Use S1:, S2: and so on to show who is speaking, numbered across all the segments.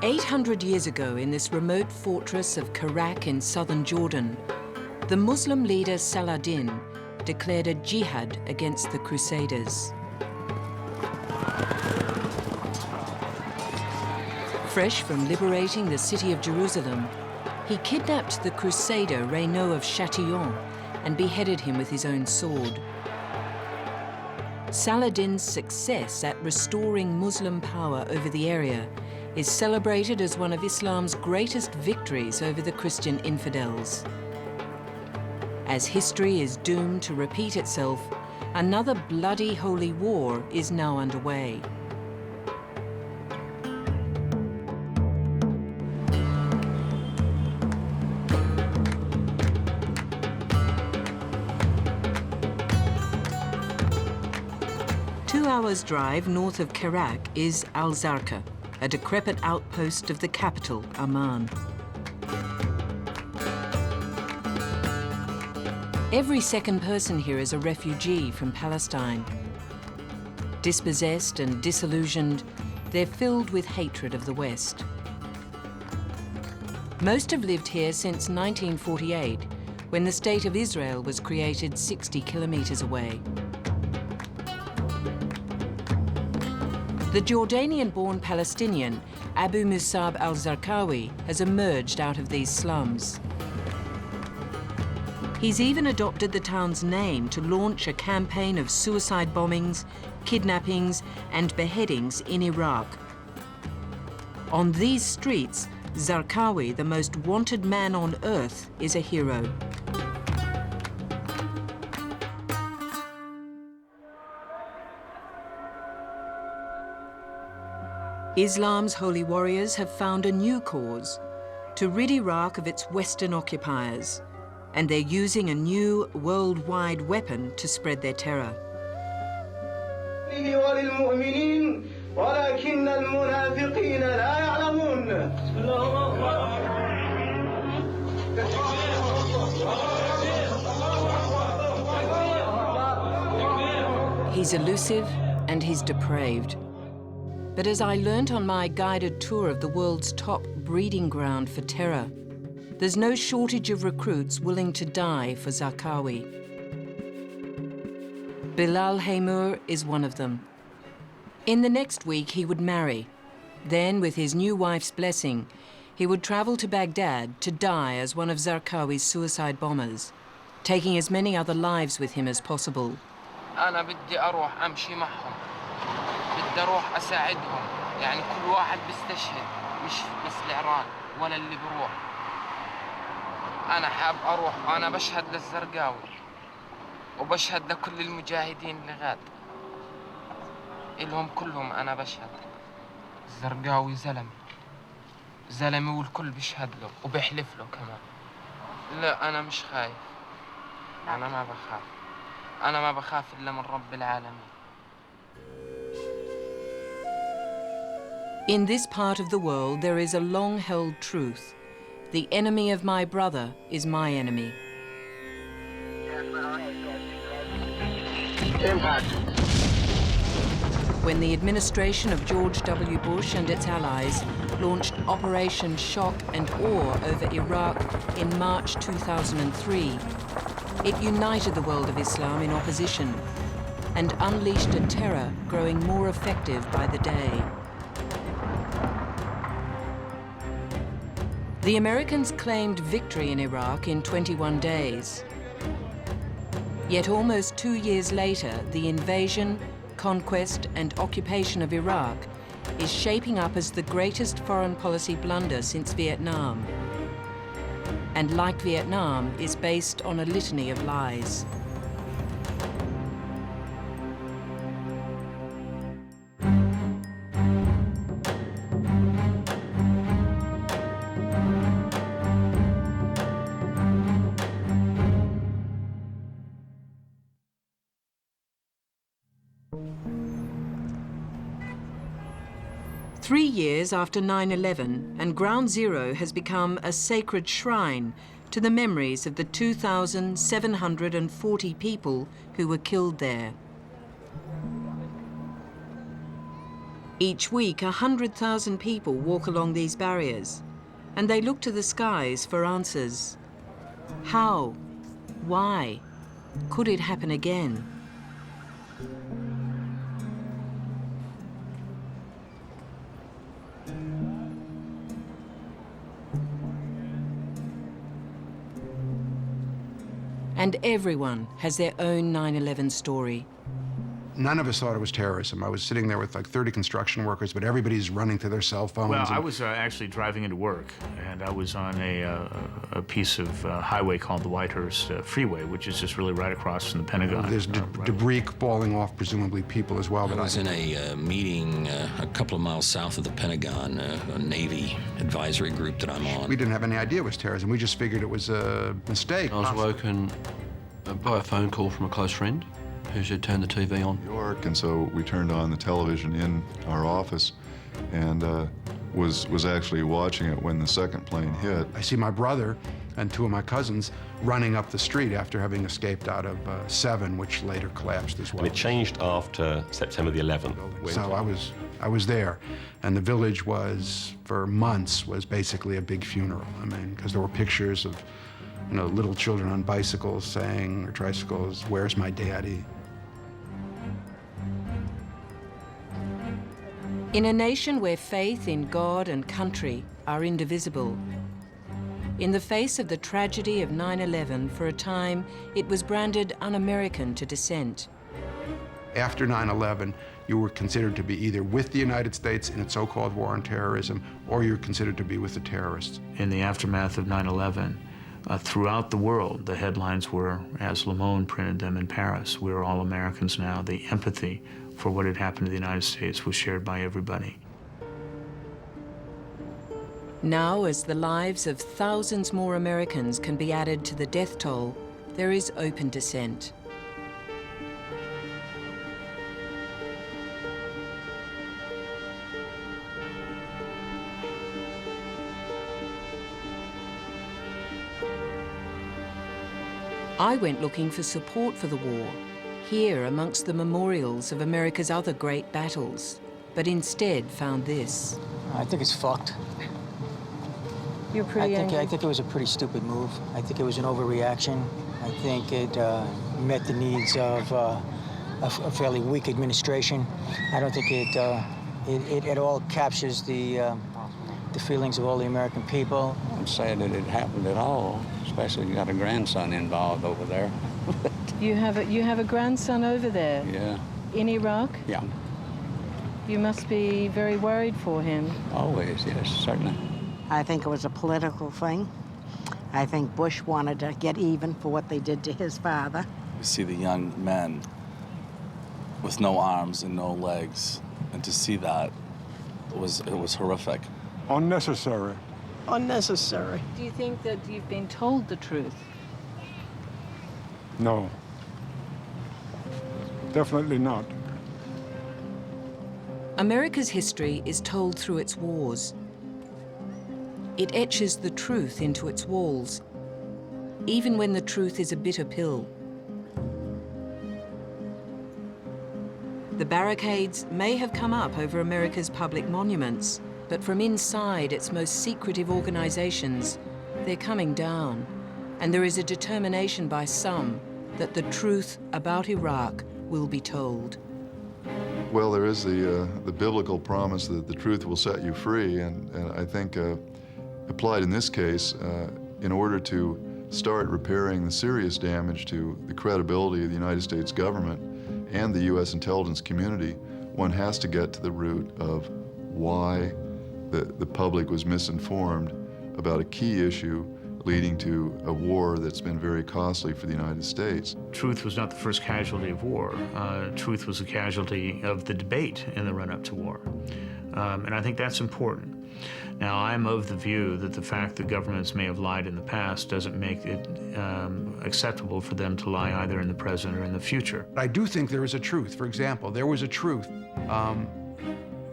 S1: 800 years ago, in this remote fortress of Karak in southern Jordan, the Muslim leader Saladin declared a jihad against the Crusaders. Fresh from liberating the city of Jerusalem, he kidnapped the crusader Reynaud of Chatillon and beheaded him with his own sword. Saladin's success at restoring Muslim power over the area is celebrated as one of Islam's greatest victories over the Christian infidels. As history is doomed to repeat itself, another bloody holy war is now underway. Two-hours drive north of Karak is Al-Zarqa, a decrepit outpost of the capital, Amman. Every second person here is a refugee from Palestine. Dispossessed and disillusioned, they're filled with hatred of the West. Most have lived here since 1948, when the State of Israel was created 60 kilometers away. The Jordanian-born Palestinian Abu Musab al-Zarqawi has emerged out of these slums. He's even adopted the town's name to launch a campaign of suicide bombings, kidnappings, and beheadings in Iraq. On these streets, Zarqawi, the most wanted man on earth, is a hero. Islam's holy warriors have found a new cause, to rid Iraq of its Western occupiers, and they're using a new worldwide weapon to spread their terror. He's elusive and he's depraved. But as I learnt on my guided tour of the world's top breeding ground for terror, there's no shortage of recruits willing to die for Zarqawi. Bilal Haymur is one of them. In the next week, he would marry. Then, with his new wife's blessing, he would travel to Baghdad to die as one of Zarqawi's suicide bombers, taking as many other lives with him as possible.
S2: أنا بدي أروح أمشي معهم. بدي أروح أساعدهم. يعني كل واحد بيستشهد، مش بس العراق ولا اللي بروح. أنا حاب أروح وأنا بشهد للزرقاوي وبشهد لكل المجاهدين اللي غاد. إلهم كلهم أنا بشهد. الزرقاوي زلمي والكل بيشهد له وبيحلف له كمان. لا أنا مش خايف. أنا ما بخاف. أنا ما بخاف إلا من رب العالمين.
S1: In this part of the world, there is a long-held truth. The enemy of my brother is my enemy.
S3: Impact.
S1: When the administration of George W. Bush and its allies launched Operation Shock and Awe over Iraq in March 2003, it united the world of Islam in opposition and unleashed a terror growing more effective by the day. The Americans claimed victory in Iraq in 21 days. Yet almost 2 years later, the invasion, conquest, and occupation of Iraq is shaping up as the greatest foreign policy blunder since Vietnam. And like Vietnam, is based on a litany of lies. Three years after 9/11, and Ground Zero has become a sacred shrine to the memories of the 2,740 people who were killed there. Each week, 100,000 people walk along these barriers, and they look to the skies for answers. How? Why? Could it happen again? And everyone has their own 9/11 story.
S3: None of us thought it was terrorism. I was sitting there with like 30 construction workers, but everybody's running to their cell phones.
S4: Well, I was actually driving into work, and I was on a piece of highway called the Whitehurst Freeway, which is just really right across from the Pentagon.
S3: There's debris falling off, presumably people as well.
S5: I was in a meeting a couple of miles south of the Pentagon, a Navy advisory group that I'm on.
S3: We didn't have any idea it was terrorism. We just figured it was a mistake.
S6: I was woken by a phone call from a close friend who said, turn the TV on.
S7: New York, and so we turned on the television in our office and was actually watching it when the second plane hit.
S3: I see my brother and two of my cousins running up the street after having escaped out of 7, which later collapsed as well.
S8: And it changed after September the 11th.
S3: So I was there, and the village was, for months, was basically a big funeral. I mean, because there were pictures of, you know, little children on bicycles saying, or tricycles, "Where's my daddy?"
S1: In a nation where faith in God and country are indivisible, in the face of the tragedy of 9/11, for a time, it was branded un-American to dissent.
S3: After 9/11, you were considered to be either with the United States in its so-called war on terrorism, or you were considered to be with the terrorists.
S4: In the aftermath of 9/11, throughout the world, the headlines were, as Le Monde printed them in Paris, "We're all Americans now." The empathy for what had happened to the United States was shared by everybody.
S1: Now, as the lives of thousands more Americans can be added to the death toll, there is open dissent. I went looking for support for the war, here amongst the memorials of America's other great battles, but instead found this.
S9: I think it's fucked.
S10: You're pretty
S9: I think it was a pretty stupid move. I think it was an overreaction. I think it met the needs of a fairly weak administration. I don't think it at all captures the feelings of all the American people.
S11: I'm sad that it happened at all, especially you got a grandson involved over there.
S10: You have a grandson over there?
S11: Yeah.
S10: In Iraq?
S11: Yeah.
S10: You must be very worried for him.
S11: Always, yes, certainly.
S12: I think it was a political thing. I think Bush wanted to get even for what they did to his father.
S13: You see the young men with no arms and no legs, and to see that it was horrific.
S14: Unnecessary.
S12: Unnecessary.
S10: Do you think that you've been told the truth?
S14: No. Definitely not.
S1: America's history is told through its wars. It etches the truth into its walls, even when the truth is a bitter pill. The barricades may have come up over America's public monuments, but from inside its most secretive organizations, they're coming down, and there is a determination by some that the truth about Iraq will be told.
S7: Well, there is the biblical promise that the truth will set you free, and I think applied in this case, in order to start repairing the serious damage to the credibility of the United States government and the U.S. intelligence community, one has to get to the root of why the public was misinformed about a key issue leading to a war that's been very costly for the United States.
S4: Truth was not the first casualty of war. Truth was a casualty of the debate in the run-up to war. And I think that's important. Now, I'm of the view that the fact that governments may have lied in the past doesn't make it acceptable for them to lie either in the present or in the future.
S3: I do think there is a truth. For example, there was a truth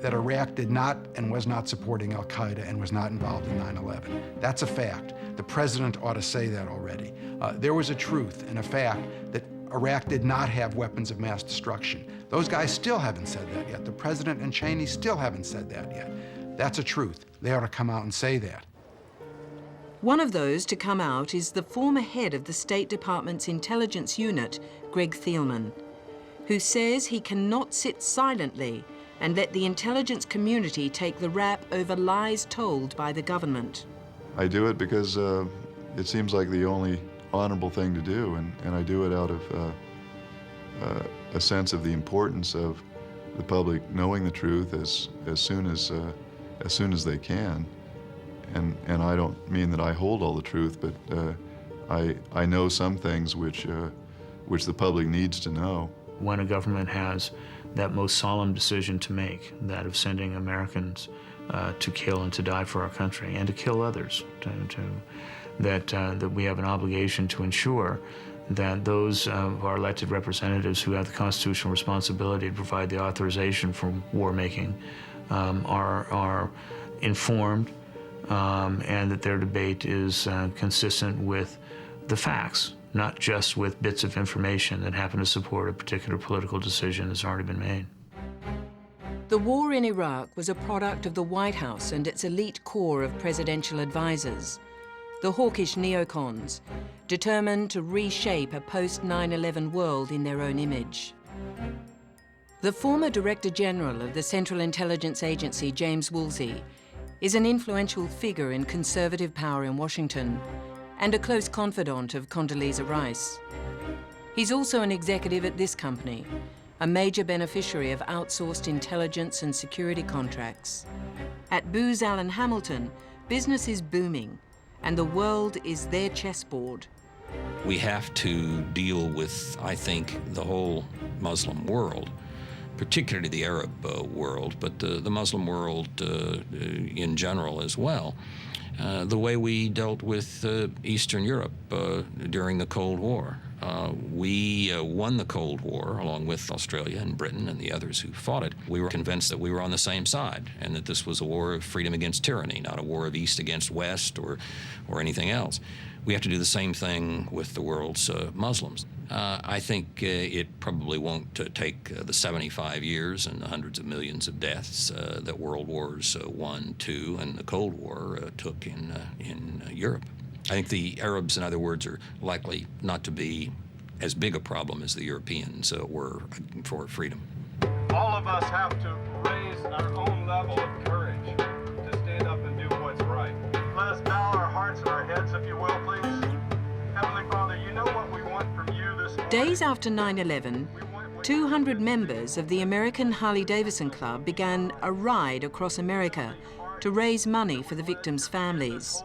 S3: that Iraq did not and was not supporting al-Qaeda and was not involved in 9/11. That's a fact. The president ought to say that already. There was a truth and a fact that Iraq did not have weapons of mass destruction. Those guys still haven't said that yet. The president and Cheney still haven't said that yet. That's a truth. They ought to come out and say that.
S1: One of those to come out is the former head of the State Department's intelligence unit, Greg Thielman, who says he cannot sit silently and let the intelligence community take the rap over lies told by the government.
S7: I do it because it seems like the only honorable thing to do, and I do it out of a sense of the importance of the public knowing the truth as soon as they can. And I don't mean that I hold all the truth, but I know some things which the public needs to know.
S4: When a government has that most solemn decision to make, that of sending Americans to kill and to die for our country and to kill others, that we have an obligation to ensure that those of our elected representatives who have the constitutional responsibility to provide the authorization for war making are informed, and that their debate is consistent with the facts, not just with bits of information that happen to support a particular political decision that's already been made.
S1: The war in Iraq was a product of the White House and its elite core of presidential advisors, the hawkish neocons, determined to reshape a post-9/11 world in their own image. The former Director General of the Central Intelligence Agency, James Woolsey, is an influential figure in conservative power in Washington and a close confidant of Condoleezza Rice. He's also an executive at this company, a major beneficiary of outsourced intelligence and security contracts. At Booz Allen Hamilton, business is booming, and the world is their chessboard.
S5: We have to deal with, I think, the whole Muslim world, particularly the Arab world, but the Muslim world in general as well, the way we dealt with Eastern Europe during the Cold War. We won the Cold War along with Australia and Britain and the others who fought it. We were convinced that we were on the same side and that this was a war of freedom against tyranny, not a war of East against West or anything else. We have to do the same thing with the world's Muslims. I think it probably won't take the 75 years and the hundreds of millions of deaths that World Wars I, II, and the Cold War took in Europe. I think the Arabs, in other words, are likely not to be as big a problem as the Europeans were for freedom.
S15: All of us have to raise our own level of courage to stand up and do what's right. Let us bow our hearts and our heads, if you will, please. Heavenly Father, you know what we want from you this morning.
S1: Days after 9/11, 200 members of the American Harley-Davidson Club began a ride across America to raise money for the victims' families.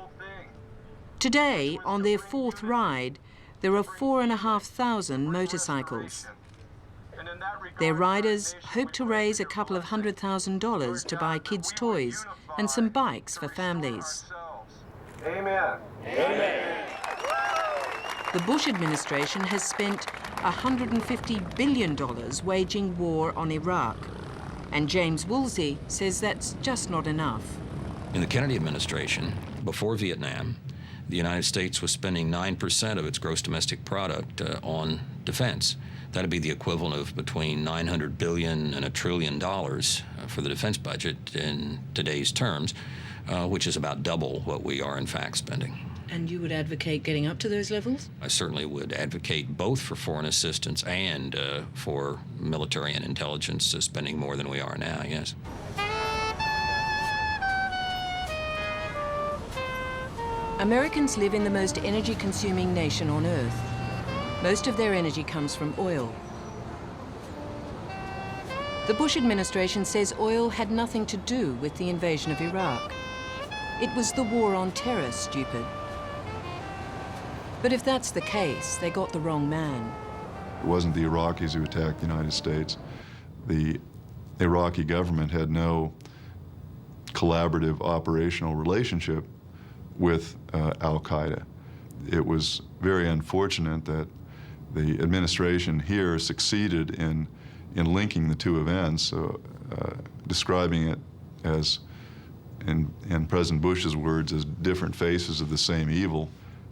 S1: Today, on their fourth ride, there are 4,500 motorcycles. Their riders hope to raise a couple of $100,000 to buy kids' toys and some bikes for families.
S15: Amen. Amen.
S1: The Bush administration has spent $150 billion waging war on Iraq, and James Woolsey says that's just not enough.
S5: In the Kennedy administration, before Vietnam, the United States was spending 9% of its gross domestic product on defense. That'd be the equivalent of between $900 billion and $1 trillion for the defense budget in today's terms, which is about double what we are in fact spending.
S1: And you would advocate getting up to those levels?
S5: I certainly would advocate both for foreign assistance and for military and intelligence spending more than we are now, yes.
S1: Americans live in the most energy-consuming nation on Earth. Most of their energy comes from oil. The Bush administration says oil had nothing to do with the invasion of Iraq. It was the war on terror, stupid. But if that's the case, they got the wrong man.
S7: It wasn't the Iraqis who attacked the United States. The Iraqi government had no collaborative operational relationship with al-Qaeda. It was very unfortunate that the administration here succeeded in linking the two events, describing it as, in President Bush's words, as different faces of the same evil,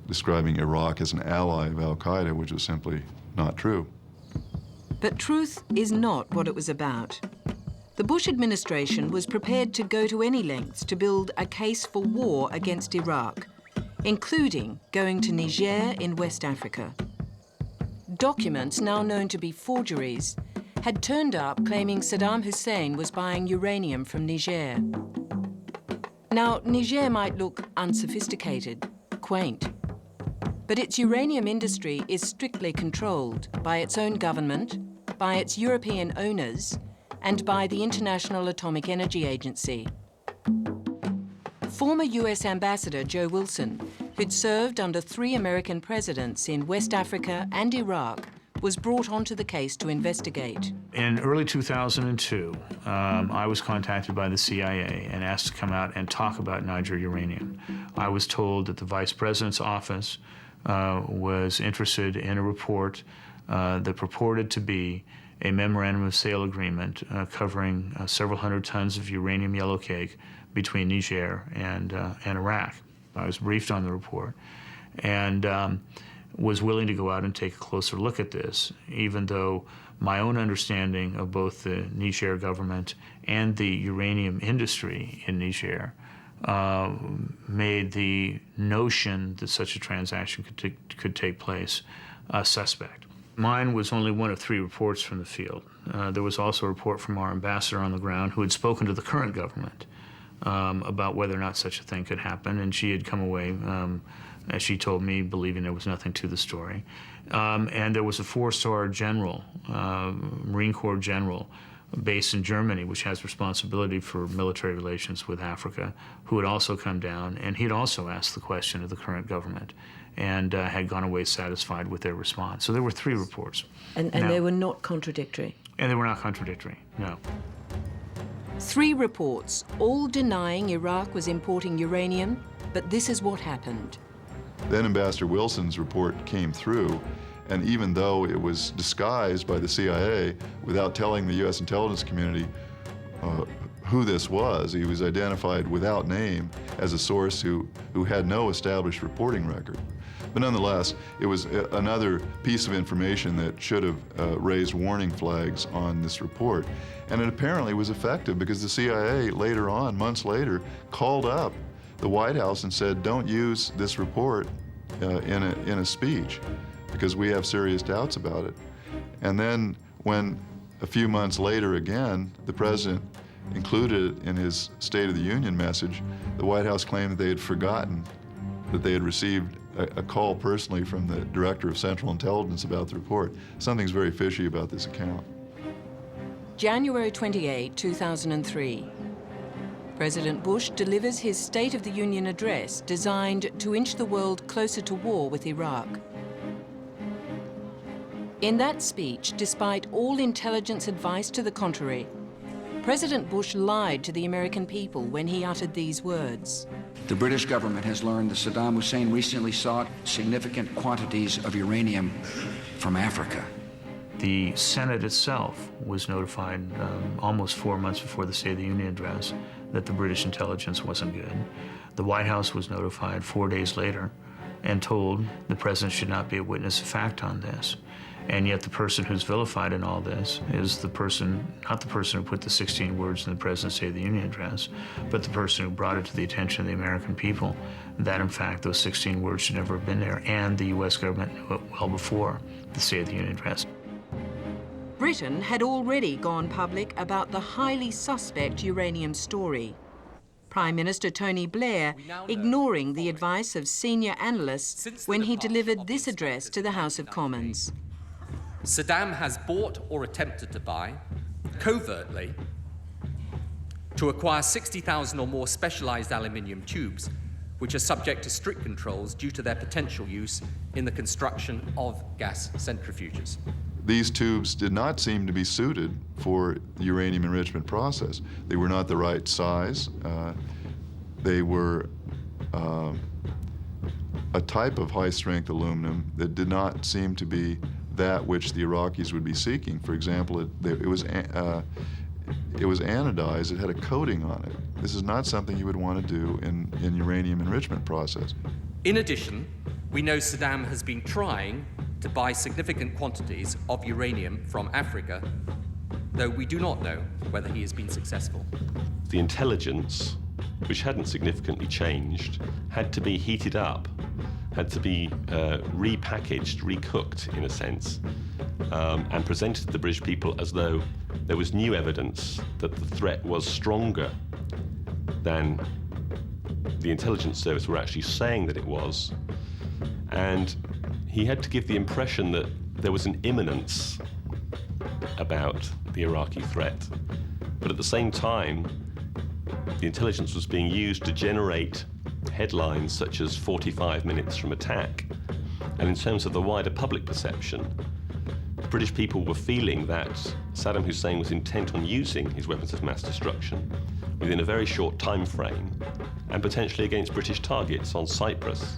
S7: describing Iraq as an ally of al-Qaeda, which is simply not true.
S1: But truth is not what it was about. The Bush administration was prepared to go to any lengths to build a case for war against Iraq, including going to Niger in West Africa. Documents, now known to be forgeries, had turned up claiming Saddam Hussein was buying uranium from Niger. Now, Niger might look unsophisticated, quaint, but its uranium industry is strictly controlled by its own government, by its European owners, and by the International Atomic Energy Agency. Former US Ambassador Joe Wilson, who'd served under 3 American presidents in West Africa and Iraq, was brought onto the case to investigate.
S4: In early 2002, I was contacted by the CIA and asked to come out and talk about Niger uranium. I was told that the Vice President's office was interested in a report that purported to be a memorandum of sale agreement covering several hundred tons of uranium yellowcake between Niger and Iraq. I was briefed on the report and was willing to go out and take a closer look at this, even though my own understanding of both the Niger government and the uranium industry in Niger made the notion that such a transaction could take place suspect. Mine was only one of 3 reports from the field. There was also a report from our ambassador on the ground who had spoken to the current government about whether or not such a thing could happen, and she had come away, as she told me, believing there was nothing to the story. And there was a 4-star general, Marine Corps general, based in Germany, which has responsibility for military relations with Africa, who had also come down, and he had also asked the question of the current government and had gone away satisfied with their response. So there were 3 reports.
S1: And they were not contradictory?
S4: And they were not contradictory, no.
S1: 3 reports, all denying Iraq was importing uranium, but this is what happened.
S7: Then Ambassador Wilson's report came through, and even though it was disguised by the CIA without telling the U.S. intelligence community who this was, he was identified without name as a source who had no established reporting record. But nonetheless, it was another piece of information that should have raised warning flags on this report. And it apparently was effective because the CIA later on, months later, called up the White House and said, don't use this report in a speech because we have serious doubts about it. And then when a few months later again, the president included it in his State of the Union message, the White House claimed that they had forgotten that they had received a call personally from the Director of Central Intelligence about the report. Something's very fishy about this account.
S1: January 28, 2003. President Bush delivers his State of the Union address designed to inch the world closer to war with Iraq. In that speech, despite all intelligence advice to the contrary, President Bush lied to the American people when he uttered these words.
S16: The British government has learned that Saddam Hussein recently sought significant quantities of uranium from Africa.
S4: The Senate itself was notified almost 4 months before the State of the Union address that the British intelligence wasn't good. The White House was notified 4 days later and told the president should not be a witness of fact on this. And yet the person who's vilified in all this is the person, not the person who put the 16 words in the President's State of the Union address, but the person who brought it to the attention of the American people that, in fact, those 16 words should never have been there, and the U.S. government knew it well before the State of the Union address.
S1: Britain had already gone public about the highly suspect uranium story. Prime Minister Tony Blair ignoring the advice of senior analysts when he delivered this address to the House of Commons.
S17: Saddam has bought or attempted to buy, covertly, to acquire 60,000 or more specialized aluminium tubes, which are subject to strict controls due to their potential use in the construction of gas centrifuges.
S7: These tubes did not seem to be suited for the uranium enrichment process. They were not the right size. They were a type of high-strength aluminum that did not seem to be that which the Iraqis would be seeking. For example, it was anodized. It had a coating on it. This is not something you would want to do in uranium enrichment process.
S17: In addition, we know Saddam has been trying to buy significant quantities of uranium from Africa, though we do not know whether he has been successful.
S8: The intelligence, which hadn't significantly changed, had to be heated up, had to be repackaged, recooked in a sense, and presented to the British people as though there was new evidence that the threat was stronger than the intelligence service were actually saying that it was. And he had to give the impression that there was an imminence about the Iraqi threat. But at the same time, the intelligence was being used to generate headlines such as 45 minutes from attack. And in terms of the wider public perception, the British people were feeling that Saddam Hussein was intent on using his weapons of mass destruction within a very short time frame and potentially against British targets on Cyprus.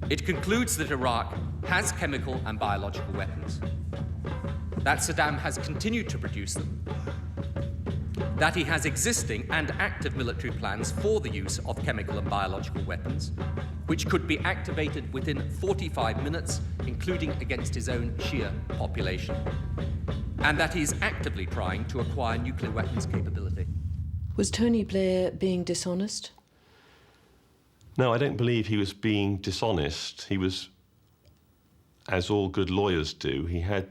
S17: It concludes that Iraq has chemical and biological weapons, that Saddam has continued to produce them, that he has existing and active military plans for the use of chemical and biological weapons, which could be activated within 45 minutes, including against his own Shia population, and that he is actively trying to acquire nuclear weapons capability.
S1: Was Tony Blair being dishonest?
S8: No, I don't believe he was being dishonest. He was, as all good lawyers do, he had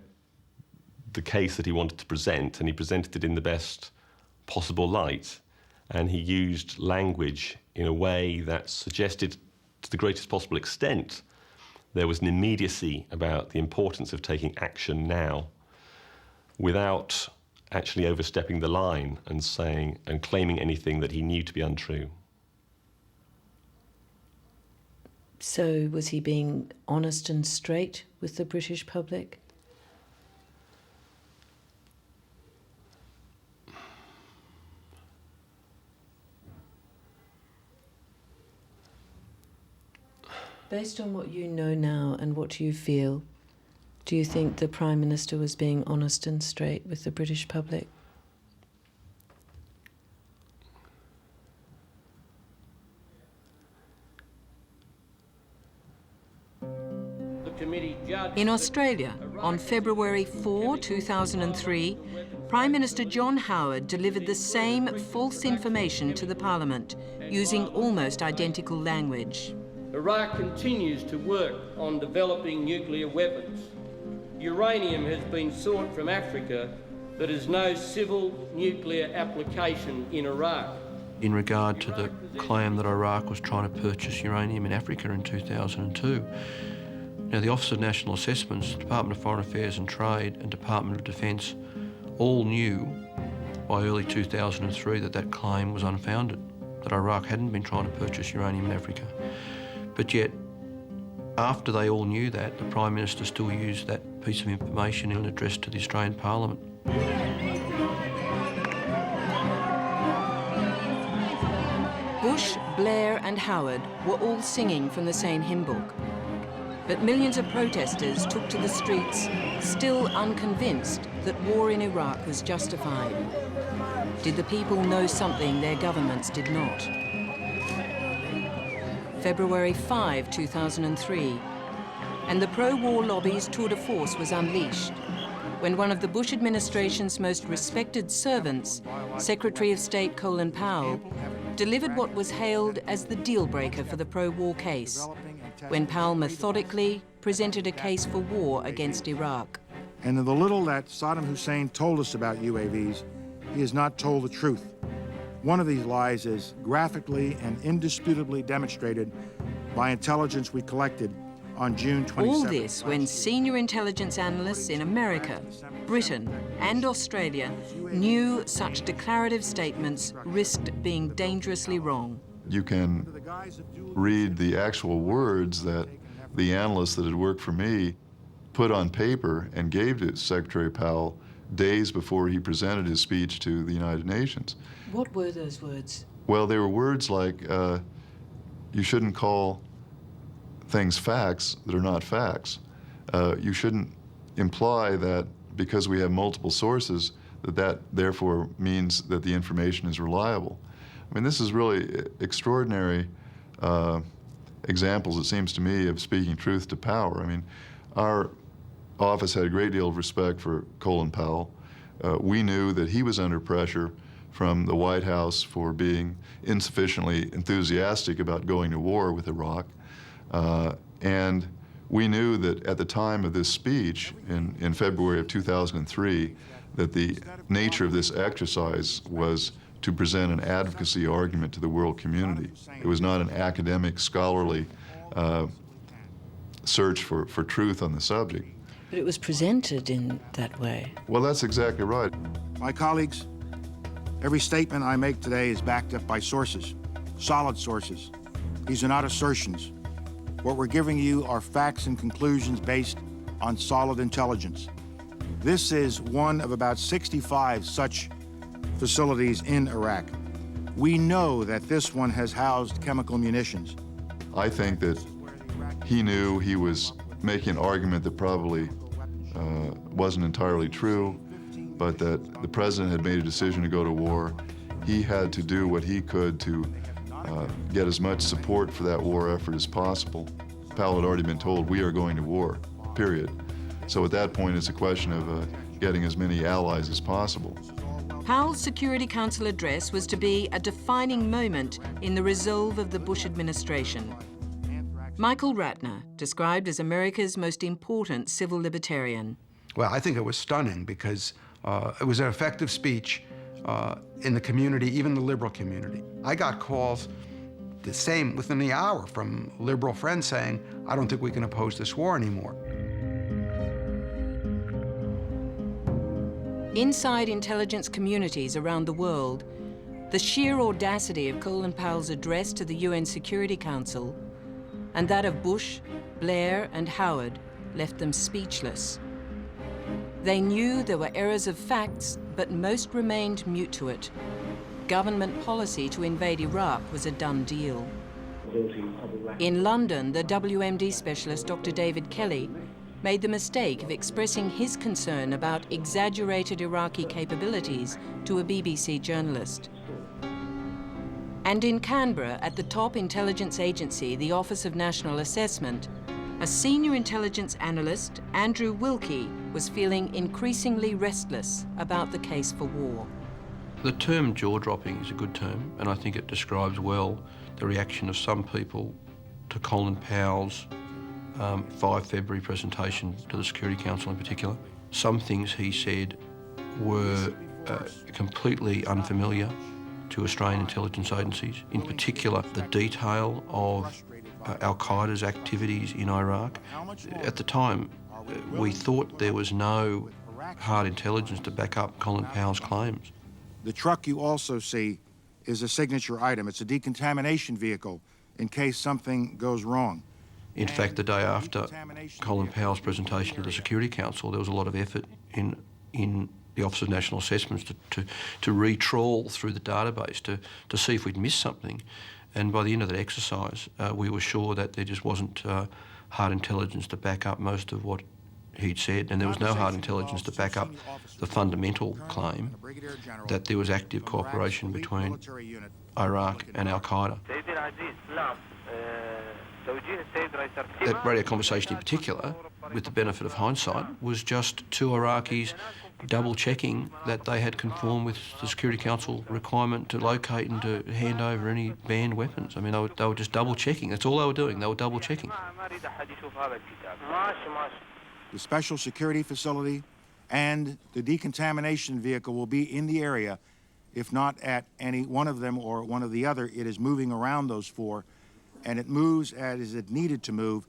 S8: the case that he wanted to present, and he presented it in the best possible light. And he used language in a way that suggested, to the greatest possible extent, there was an immediacy about the importance of taking action now, without actually overstepping the line and saying and claiming anything that he knew to be untrue.
S1: So was he being honest and straight with the British public? Based on what you know now and what you feel, do you think the Prime Minister was being honest and straight with the British public? In Australia, on February 4, 2003, Prime Minister John Howard delivered the same false information to the Parliament, using almost identical language.
S18: Iraq continues to work on developing nuclear weapons. Uranium has been sought from Africa, but has no civil nuclear application in Iraq.
S6: In regard to the claim that Iraq was trying to purchase uranium in Africa in 2002, now, the Office of National Assessments, Department of Foreign Affairs and Trade and Department of Defence all knew by early 2003 that that claim was unfounded, that Iraq hadn't been trying to purchase uranium in Africa. But yet, after they all knew that, the Prime Minister still used that piece of information in an address to the Australian Parliament.
S1: Bush, Blair and Howard were all singing from the same hymn book. But millions of protesters took to the streets, still unconvinced that war in Iraq was justified. Did the people know something their governments did not? February 5, 2003, and the pro-war lobby's tour de force was unleashed when one of the Bush administration's most respected servants, Secretary of State Colin Powell, delivered what was hailed as the deal-breaker for the pro-war case, when Powell methodically presented a case for war against Iraq.
S19: And in the little that Saddam Hussein told us about UAVs, he has not told the truth. One of these lies is graphically and indisputably demonstrated by intelligence we collected on June 27th.
S1: All this when senior intelligence analysts in America, Britain and Australia knew such declarative statements risked being dangerously wrong.
S7: You can read the actual words that the analyst that had worked for me put on paper and gave to Secretary Powell days before he presented his speech to the United Nations.
S1: What were those words?
S7: Well, they were words like, you shouldn't call things facts that are not facts. You shouldn't imply that because we have multiple sources that therefore means that the information is reliable. I mean, this is really extraordinary examples, it seems to me, of speaking truth to power. I mean, our office had a great deal of respect for Colin Powell. We knew that he was under pressure from the White House for being insufficiently enthusiastic about going to war with Iraq. And we knew that at the time of this speech in February of 2003, that the nature of this exercise was to present an advocacy argument to the world community. It was not an academic, scholarly search for truth on the subject.
S1: But it was presented in that way.
S7: Well, that's exactly right.
S19: My colleagues, every statement I make today is backed up by sources, solid sources. These are not assertions. What we're giving you are facts and conclusions based on solid intelligence. This is one of about 65 such facilities in Iraq. We know that this one has housed chemical munitions.
S7: I think that he knew he was making an argument that probably wasn't entirely true, but that the president had made a decision to go to war. He had to do what he could to get as much support for that war effort as possible. Powell had already been told, we are going to war, period. So at that point, it's a question of getting as many allies as possible.
S1: Powell's Security Council address was to be a defining moment in the resolve of the Bush administration. Michael Ratner, described as America's most important civil libertarian.
S3: Well, I think it was stunning because it was an effective speech in the community, even the liberal community. I got calls the same within the hour from liberal friends saying, I don't think we can oppose this war anymore.
S1: Inside intelligence communities around the world, the sheer audacity of Colin Powell's address to the UN Security Council and that of Bush, Blair, and Howard left them speechless. They knew there were errors of facts, but most remained mute to it. Government policy to invade Iraq was a done deal. In London, the WMD specialist Dr. David Kelly made the mistake of expressing his concern about exaggerated Iraqi capabilities to a BBC journalist. And in Canberra, at the top intelligence agency, the Office of National Assessment, a senior intelligence analyst, Andrew Wilkie, was feeling increasingly restless about the case for war.
S6: The term jaw-dropping is a good term, and I think it describes well the reaction of some people to Colin Powell's 5 February presentation to the Security Council in particular. Some things he said were completely unfamiliar to Australian intelligence agencies, in particular the detail of Al-Qaeda's activities in Iraq. At the time, we thought there was no hard intelligence to back up Colin Powell's claims.
S19: The truck you also see is a signature item. It's a decontamination vehicle in case something goes wrong.
S6: In fact, the day after Colin Powell's presentation to the Security Council, there was a lot of effort in the Office of National Assessments to re-trawl through the database to see if we'd missed something. And by the end of that exercise, we were sure that there just wasn't hard intelligence to back up most of what he'd said, and there was no hard intelligence to back up the fundamental claim that there was active cooperation between Iraq and Al-Qaeda. That radio conversation in particular, with the benefit of hindsight, was just 2 Iraqis double-checking that they had conformed with the Security Council requirement to locate and to hand over any banned weapons. I mean, they were just double-checking. That's all they were doing. They were double-checking.
S19: The special security facility and the decontamination vehicle will be in the area. If not at any one of them or one of the other, it is moving around those 4, and it moves as it needed to move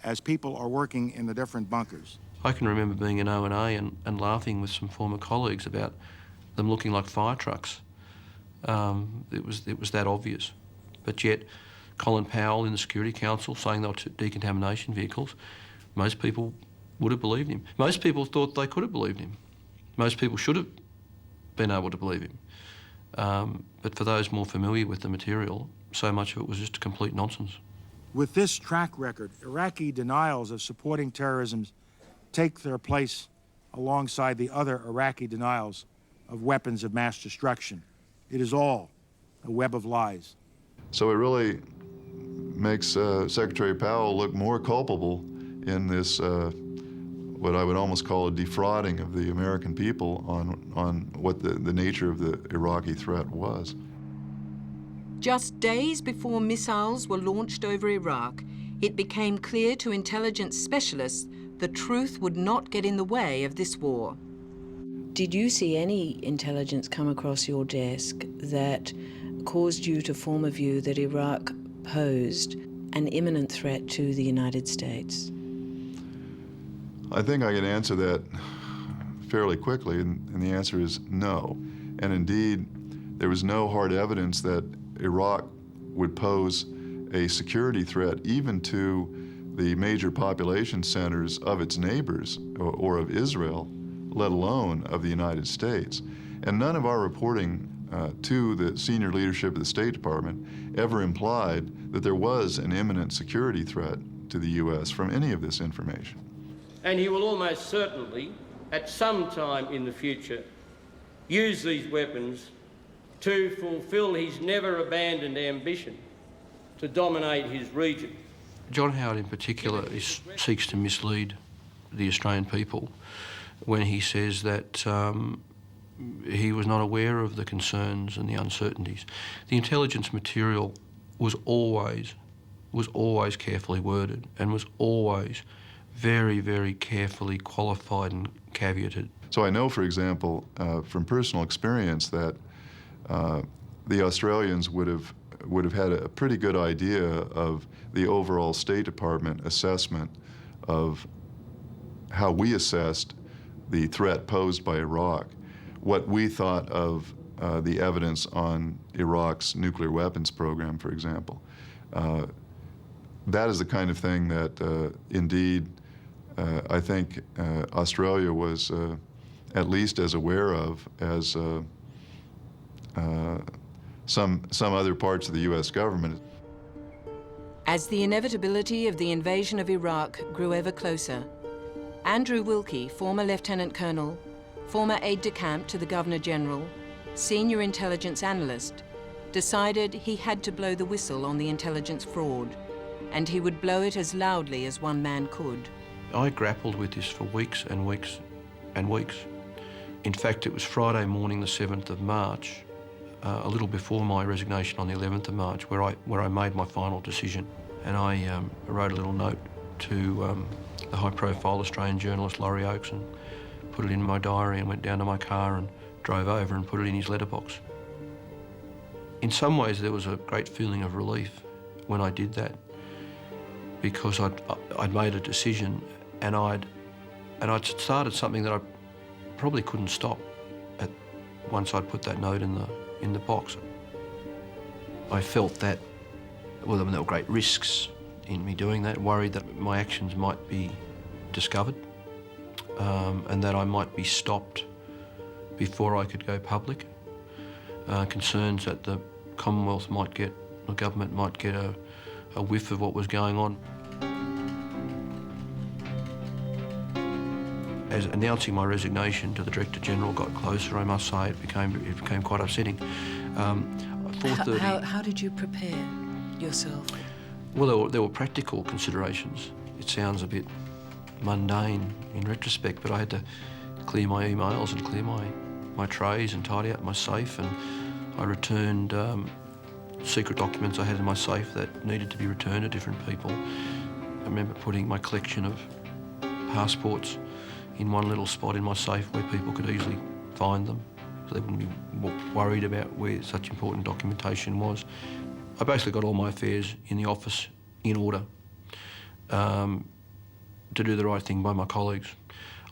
S19: as people are working in the different bunkers.
S6: I can remember being in O&A and laughing with some former colleagues about them looking like fire trucks. It was that obvious. But yet, Colin Powell in the Security Council saying they were decontamination vehicles, most people would have believed him. Most people thought they could have believed him. Most people should have been able to believe him. But for those more familiar with the material, so much of it was just complete nonsense.
S19: With this track record, Iraqi denials of supporting terrorism take their place alongside the other Iraqi denials of weapons of mass destruction. It is all a web of lies.
S7: So it really makes Secretary Powell look more culpable in this what I would almost call a defrauding of the American people on what the nature of the Iraqi threat was.
S1: Just days before missiles were launched over Iraq, it became clear to intelligence specialists the truth would not get in the way of this war. Did you see any intelligence come across your desk that caused you to form a view that Iraq posed an imminent threat to the United States?
S7: I think I can answer that fairly quickly, and the answer is no. And indeed, there was no hard evidence that Iraq would pose a security threat even to the major population centers of its neighbors or of Israel, let alone of the United States. And none of our reporting to the senior leadership of the State Department ever implied that there was an imminent security threat to the U.S. from any of this information.
S18: And he will almost certainly, at some time in the future, use these weapons to fulfil his never abandoned ambition to dominate his region.
S6: John Howard in particular seeks to mislead the Australian people when he says that he was not aware of the concerns and the uncertainties. The intelligence material was always carefully worded and was always very, very carefully qualified and caveated.
S7: So I know, for example, from personal experience that the Australians would have had a pretty good idea of the overall State Department assessment of how we assessed the threat posed by Iraq, what we thought of the evidence on Iraq's nuclear weapons program, for example. That is the kind of thing that, indeed, I think Australia was at least as aware of as some other parts of the U.S. government.
S1: As the inevitability of the invasion of Iraq grew ever closer, Andrew Wilkie, former Lieutenant Colonel, former aide-de-camp to the Governor-General, senior intelligence analyst, decided he had to blow the whistle on the intelligence fraud, and he would blow it as loudly as one man could.
S6: I grappled with this for weeks and weeks and weeks. In fact, it was Friday morning, the 7th of March, a little before my resignation on the 11th of March, where I made my final decision. And I wrote a little note to the high-profile Australian journalist Laurie Oakes and put it in my diary and went down to my car and drove over and put it in his letterbox. In some ways, there was a great feeling of relief when I did that, because I'd made a decision and I'd started something that I probably couldn't stop once I'd put that note in the box. I felt that, well, there were great risks in me doing that, worried that my actions might be discovered and that I might be stopped before I could go public. Concerns that the Commonwealth might get, the government might get a whiff of what was going on. As announcing my resignation to the Director-General got closer, I must say, it became quite upsetting. 4:30.
S1: How did you prepare yourself?
S6: Well, there were practical considerations. It sounds a bit mundane in retrospect, but I had to clear my emails and clear my trays and tidy up my safe, and I returned secret documents I had in my safe that needed to be returned to different people. I remember putting my collection of passports in one little spot in my safe where people could easily find them, so they wouldn't be worried about where such important documentation was. I basically got all my affairs in the office in order to do the right thing by my colleagues.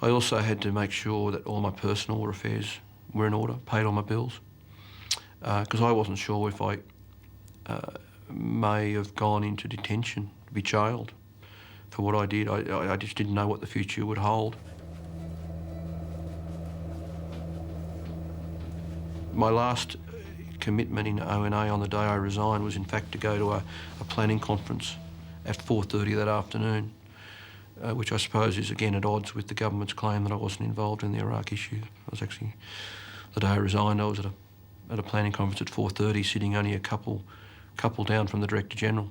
S6: I also had to make sure that all my personal affairs were in order, paid all my bills, because I wasn't sure if I may have gone into detention to be jailed for what I did. I just didn't know what the future would hold. My last commitment in ONA on the day I resigned was in fact to go to a planning conference at 4:30 that afternoon, which I suppose is again at odds with the government's claim that I wasn't involved in the Iraq issue. I was actually, the day I resigned, I was at a planning conference at 4:30, sitting only a couple down from the Director-General.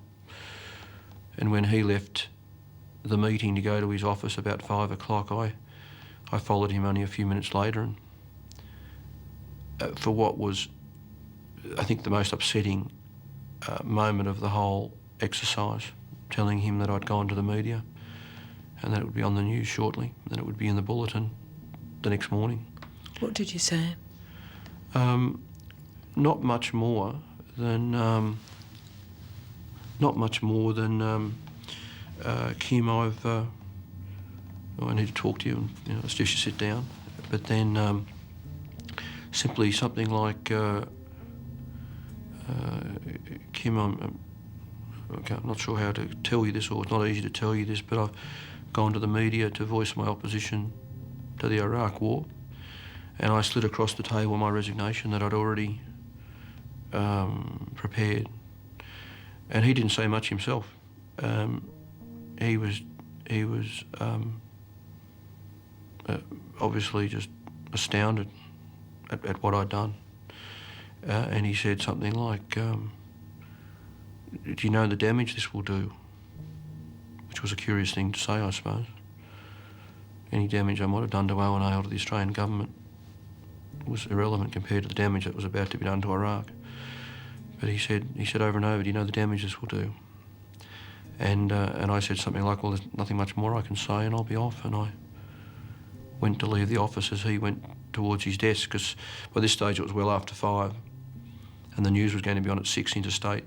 S6: And when he left the meeting to go to his office about 5 o'clock, I followed him only a few minutes later, and for what was, I think, the most upsetting moment of the whole exercise, telling him that I'd gone to the media and that it would be on the news shortly, that it would be in the bulletin the next morning.
S1: What did you say?
S6: Not much more than Kim, I need to talk to you, and I suggest you sit down. But then simply something like, Kim, I'm not sure how to tell you this, or it's not easy to tell you this, but I've gone to the media to voice my opposition to the Iraq War, and I slid across the table my resignation that I'd already prepared. And he didn't say much himself. He was obviously just astounded at what I'd done. And he said something like, do you know the damage this will do? Which was a curious thing to say, I suppose. Any damage I might have done to O&A or to the Australian government was irrelevant compared to the damage that was about to be done to Iraq. But he said over and over, do you know the damage this will do? And I said something like, well, there's nothing much more I can say, and I'll be off. And I went to leave the office as he went towards his desk, because by this stage it was well after 5, and the news was going to be on at 6 interstate.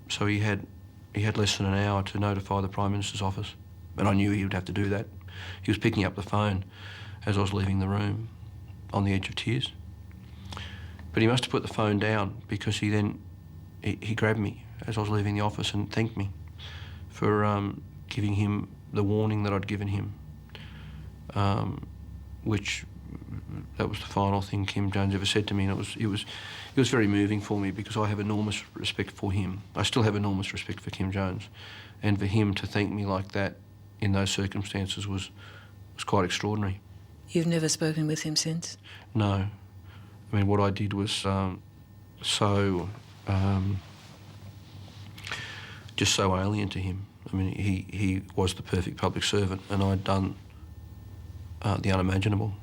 S6: So he had less than an hour to notify the Prime Minister's office, and I knew he would have to do that. He was picking up the phone as I was leaving the room, on the edge of tears. But he must have put the phone down, because he grabbed me as I was leaving the office and thanked me for giving him the warning that I'd given him, which that was the final thing Kim Jones ever said to me, and it was very moving for me, because I have enormous respect for him. I still have enormous respect for Kim Jones, and for him to thank me like that in those circumstances was quite extraordinary.
S1: You've never spoken with him since?
S6: No. I mean, what I did was just so alien to him. I mean, he was the perfect public servant, and I'd done the unimaginable.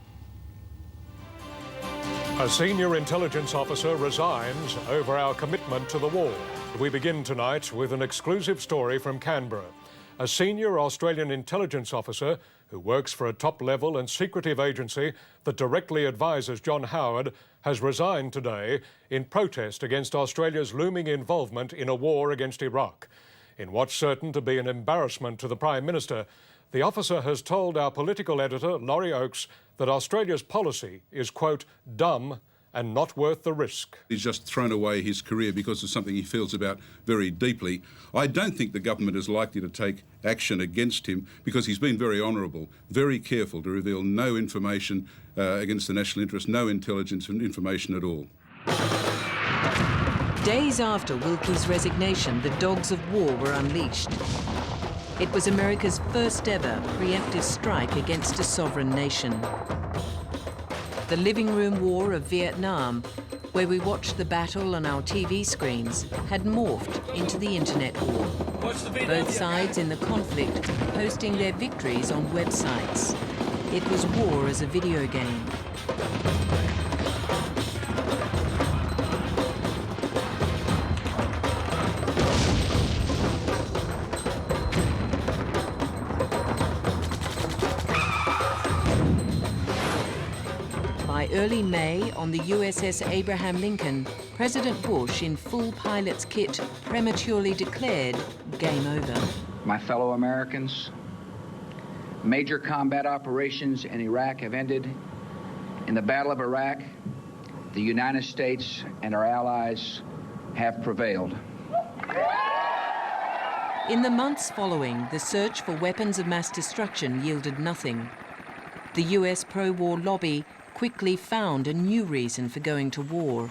S14: A senior intelligence officer resigns over our commitment to the war. We begin tonight with an exclusive story from Canberra. A senior Australian intelligence officer who works for a top-level and secretive agency that directly advises John Howard has resigned today in protest against Australia's looming involvement in a war against Iraq. In what's certain to be an embarrassment to the Prime Minister, the officer has told our political editor, Laurie Oakes, that Australia's policy is, quote, dumb and not worth the risk.
S20: He's just thrown away his career because of something he feels about very deeply. I don't think the government is likely to take action against him, because he's been very honourable, very careful to reveal no information against the national interest, no intelligence information at all.
S1: Days after Wilkie's resignation, the dogs of war were unleashed. It was America's first ever preemptive strike against a sovereign nation. The living room war of Vietnam, where we watched the battle on our TV screens, had morphed into the internet war. Both sides in the conflict posting their victories on websites. It was war as a video game. By early May, on the USS Abraham Lincoln, President Bush, in full pilot's kit, prematurely declared game over.
S16: My fellow Americans, major combat operations in Iraq have ended. In the Battle of Iraq, the United States and our allies have prevailed.
S1: In the months following, the search for weapons of mass destruction yielded nothing. The US pro-war lobby quickly found a new reason for going to war.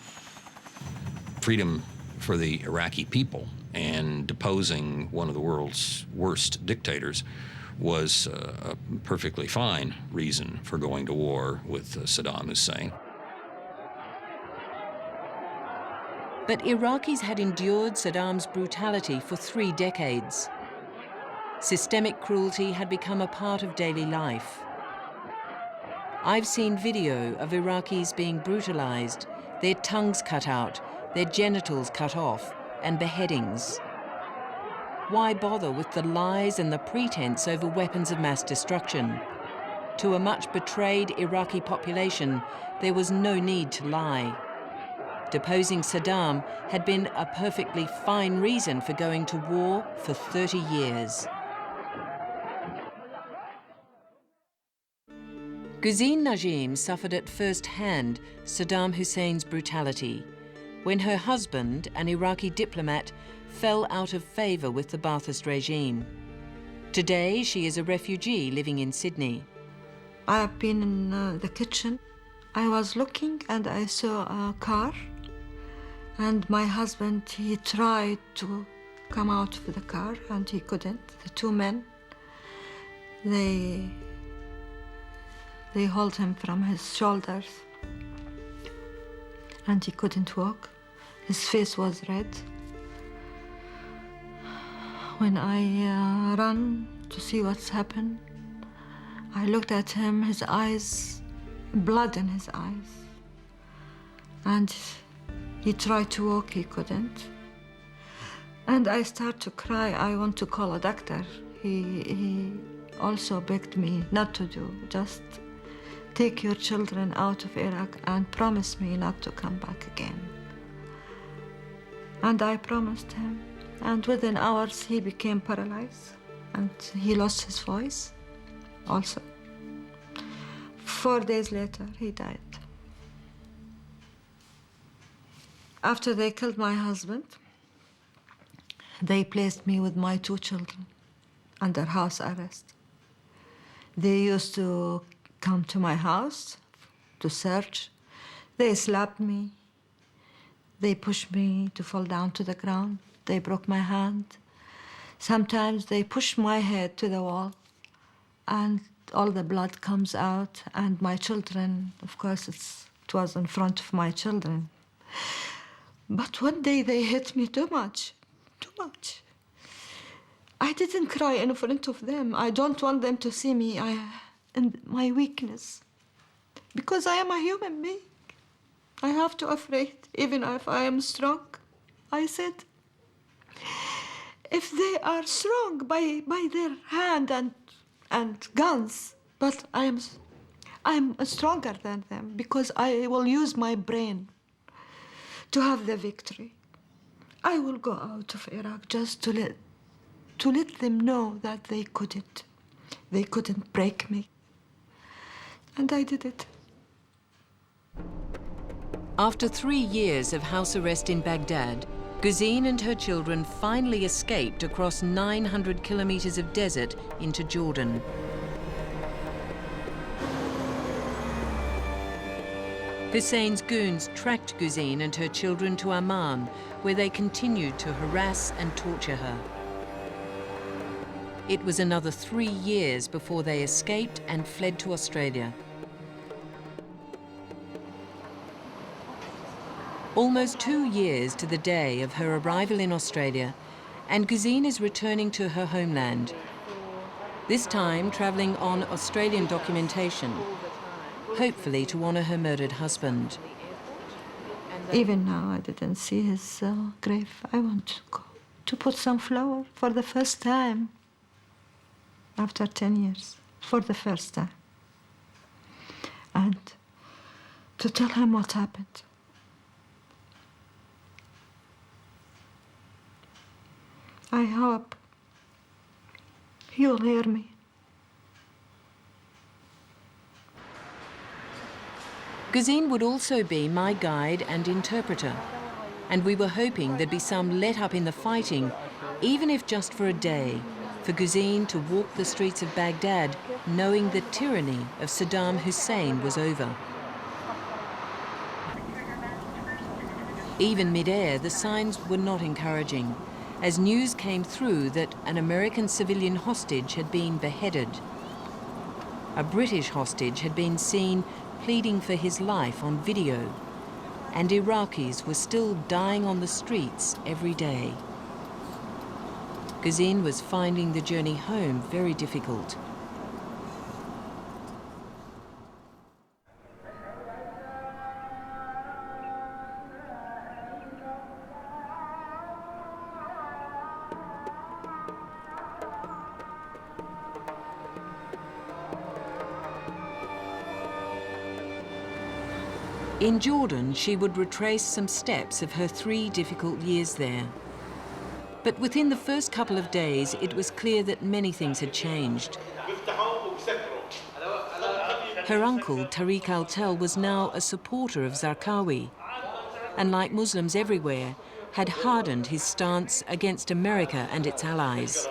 S5: Freedom for the Iraqi people and deposing one of the world's worst dictators was a perfectly fine reason for going to war with Saddam Hussein.
S1: But Iraqis had endured Saddam's brutality for 3 decades. Systemic cruelty had become a part of daily life. I've seen video of Iraqis being brutalized, their tongues cut out, their genitals cut off, and beheadings. Why bother with the lies and the pretense over weapons of mass destruction? To a much betrayed Iraqi population, there was no need to lie. Deposing Saddam had been a perfectly fine reason for going to war for 30 years. Guzine Najim suffered at first hand Saddam Hussein's brutality when her husband, an Iraqi diplomat, fell out of favour with the Ba'athist regime. Today, she is a refugee living in Sydney.
S21: I have been in the kitchen. I was looking and I saw a car, and my husband, he tried to come out of the car and he couldn't. The two men, they hold him from his shoulders and he couldn't walk. His face was red. When I ran to see what's happened, I looked at him, his eyes, blood in his eyes. And he tried to walk, he couldn't. And I started to cry, I want to call a doctor. He also begged me not to do, just take your children out of Iraq and promise me not to come back again. And I promised him. And within hours, he became paralyzed and he lost his voice also. 4 days later, he died. After they killed my husband, they placed me with my 2 children under house arrest. They used to come to my house to search. They slapped me. They pushed me to fall down to the ground. They broke my hand. Sometimes they pushed my head to the wall and all the blood comes out, and my children, of course, it was in front of my children. But one day they hit me too much. I didn't cry in front of them. I don't want them to see me in my weakness, because I am a human being. I have to afraid, even if I am strong. I said, if they are strong by their hand and guns, but I'm stronger than them, because I will use my brain to have the victory. I will go out of Iraq just to let them know that they couldn't break me. And I did it.
S1: After 3 years of house arrest in Baghdad, Guzine and her children finally escaped across 900 kilometers of desert into Jordan. Hussein's goons tracked Guzine and her children to Amman, where they continued to harass and torture her. It was another 3 years before they escaped and fled to Australia. Almost 2 years to the day of her arrival in Australia, and Guzine is returning to her homeland, this time travelling on Australian documentation, hopefully to honour her murdered husband.
S21: Even now, I didn't see his grave. I want to go to put some flower for the first time after 10 years, for the first time, and to tell him what happened. I hope he will hear me.
S1: Guzine would also be my guide and interpreter, and we were hoping there'd be some let up in the fighting, even if just for a day, for Guzine to walk the streets of Baghdad knowing the tyranny of Saddam Hussein was over. Even mid-air, the signs were not encouraging, as news came through that an American civilian hostage had been beheaded. A British hostage had been seen pleading for his life on video, and Iraqis were still dying on the streets every day. Ghazin was finding the journey home very difficult. In Jordan, she would retrace some steps of her 3 difficult years there. But within the first couple of days, it was clear that many things had changed. Her uncle, Tariq al-Tel, was now a supporter of Zarqawi, and like Muslims everywhere, had hardened his stance against America and its allies.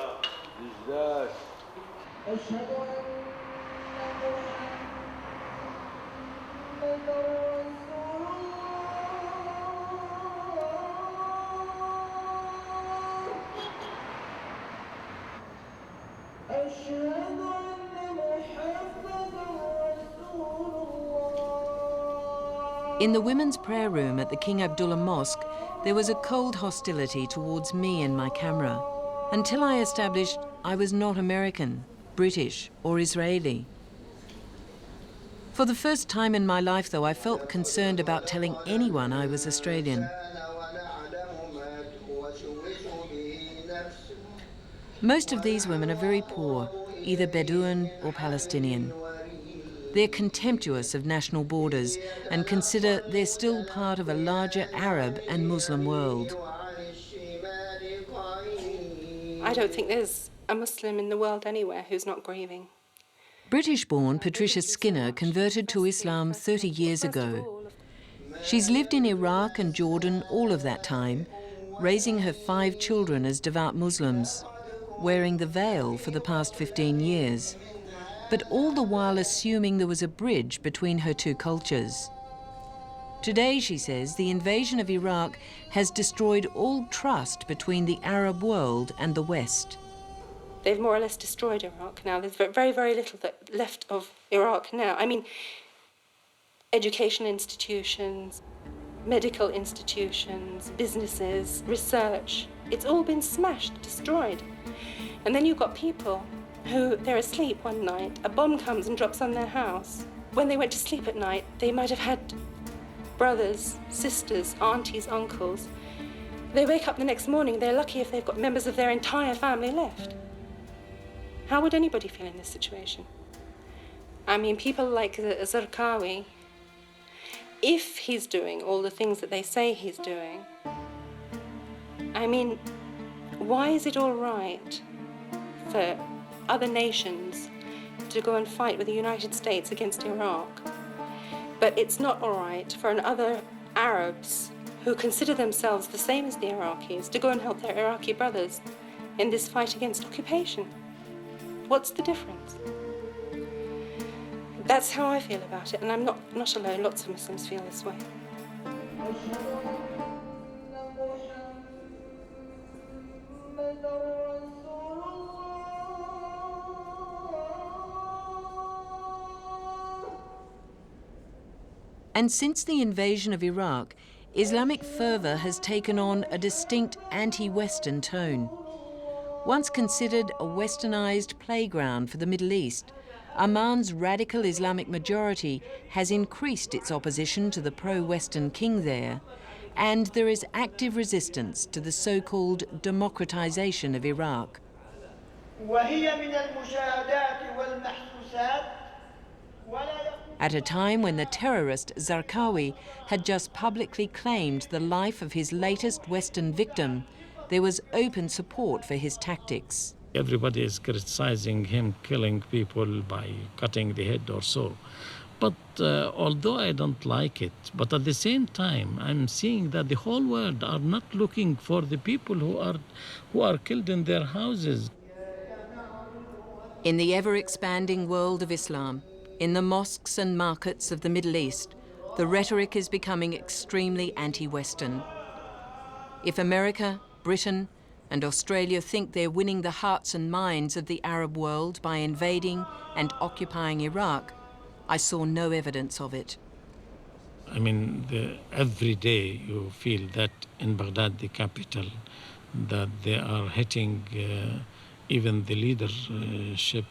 S1: In the women's prayer room at the King Abdullah Mosque, there was a cold hostility towards me and my camera, until I established I was not American, British, or Israeli. For the first time in my life, though, I felt concerned about telling anyone I was Australian. Most of these women are very poor, either Bedouin or Palestinian. They're contemptuous of national borders and consider they're still part of a larger Arab and Muslim world.
S2: I don't think there's a Muslim in the world anywhere who's not grieving.
S1: British-born Patricia Skinner converted to Islam 30 years ago. She's lived in Iraq and Jordan all of that time, raising her 5 children as devout Muslims, wearing the veil for the past 15 years. But all the while assuming there was a bridge between her 2 cultures. Today, she says, the invasion of Iraq has destroyed all trust between the Arab world and the West.
S2: They've more or less destroyed Iraq now. There's very, very little left of Iraq now. I mean, education institutions, medical institutions, businesses, research, it's all been smashed, destroyed. And then you've got people who, they're asleep one night, a bomb comes and drops on their house. When they went to sleep at night, they might have had brothers, sisters, aunties, uncles. They wake up the next morning, they're lucky if they've got members of their entire family left. How would anybody feel in this situation? I mean, people like Zarqawi, if he's doing all the things that they say he's doing, I mean, why is it all right for other nations to go and fight with the United States against Iraq? But it's not all right for other Arabs who consider themselves the same as the Iraqis to go and help their Iraqi brothers in this fight against occupation. What's the difference? That's how I feel about it, and I'm not alone. Lots of Muslims feel this way.
S1: And since the invasion of Iraq, Islamic fervor has taken on a distinct anti-Western tone. Once considered a westernized playground for the Middle East, Amman's radical Islamic majority has increased its opposition to the pro-Western king there, and there is active resistance to the so-called democratization of Iraq. At a time when the terrorist Zarqawi had just publicly claimed the life of his latest Western victim, there was open support for his tactics.
S22: Everybody is criticizing him killing people by cutting the head or so. But although I don't like it, but at the same time, I'm seeing that the whole world are not looking for the people who are killed in their houses.
S1: In the ever-expanding world of Islam, in the mosques and markets of the Middle East, the rhetoric is becoming extremely anti-Western. If America, Britain, and Australia think they're winning the hearts and minds of the Arab world by invading and occupying Iraq, I saw no evidence of it.
S22: I mean, every day you feel that in Baghdad, the capital, that they are hitting even the leadership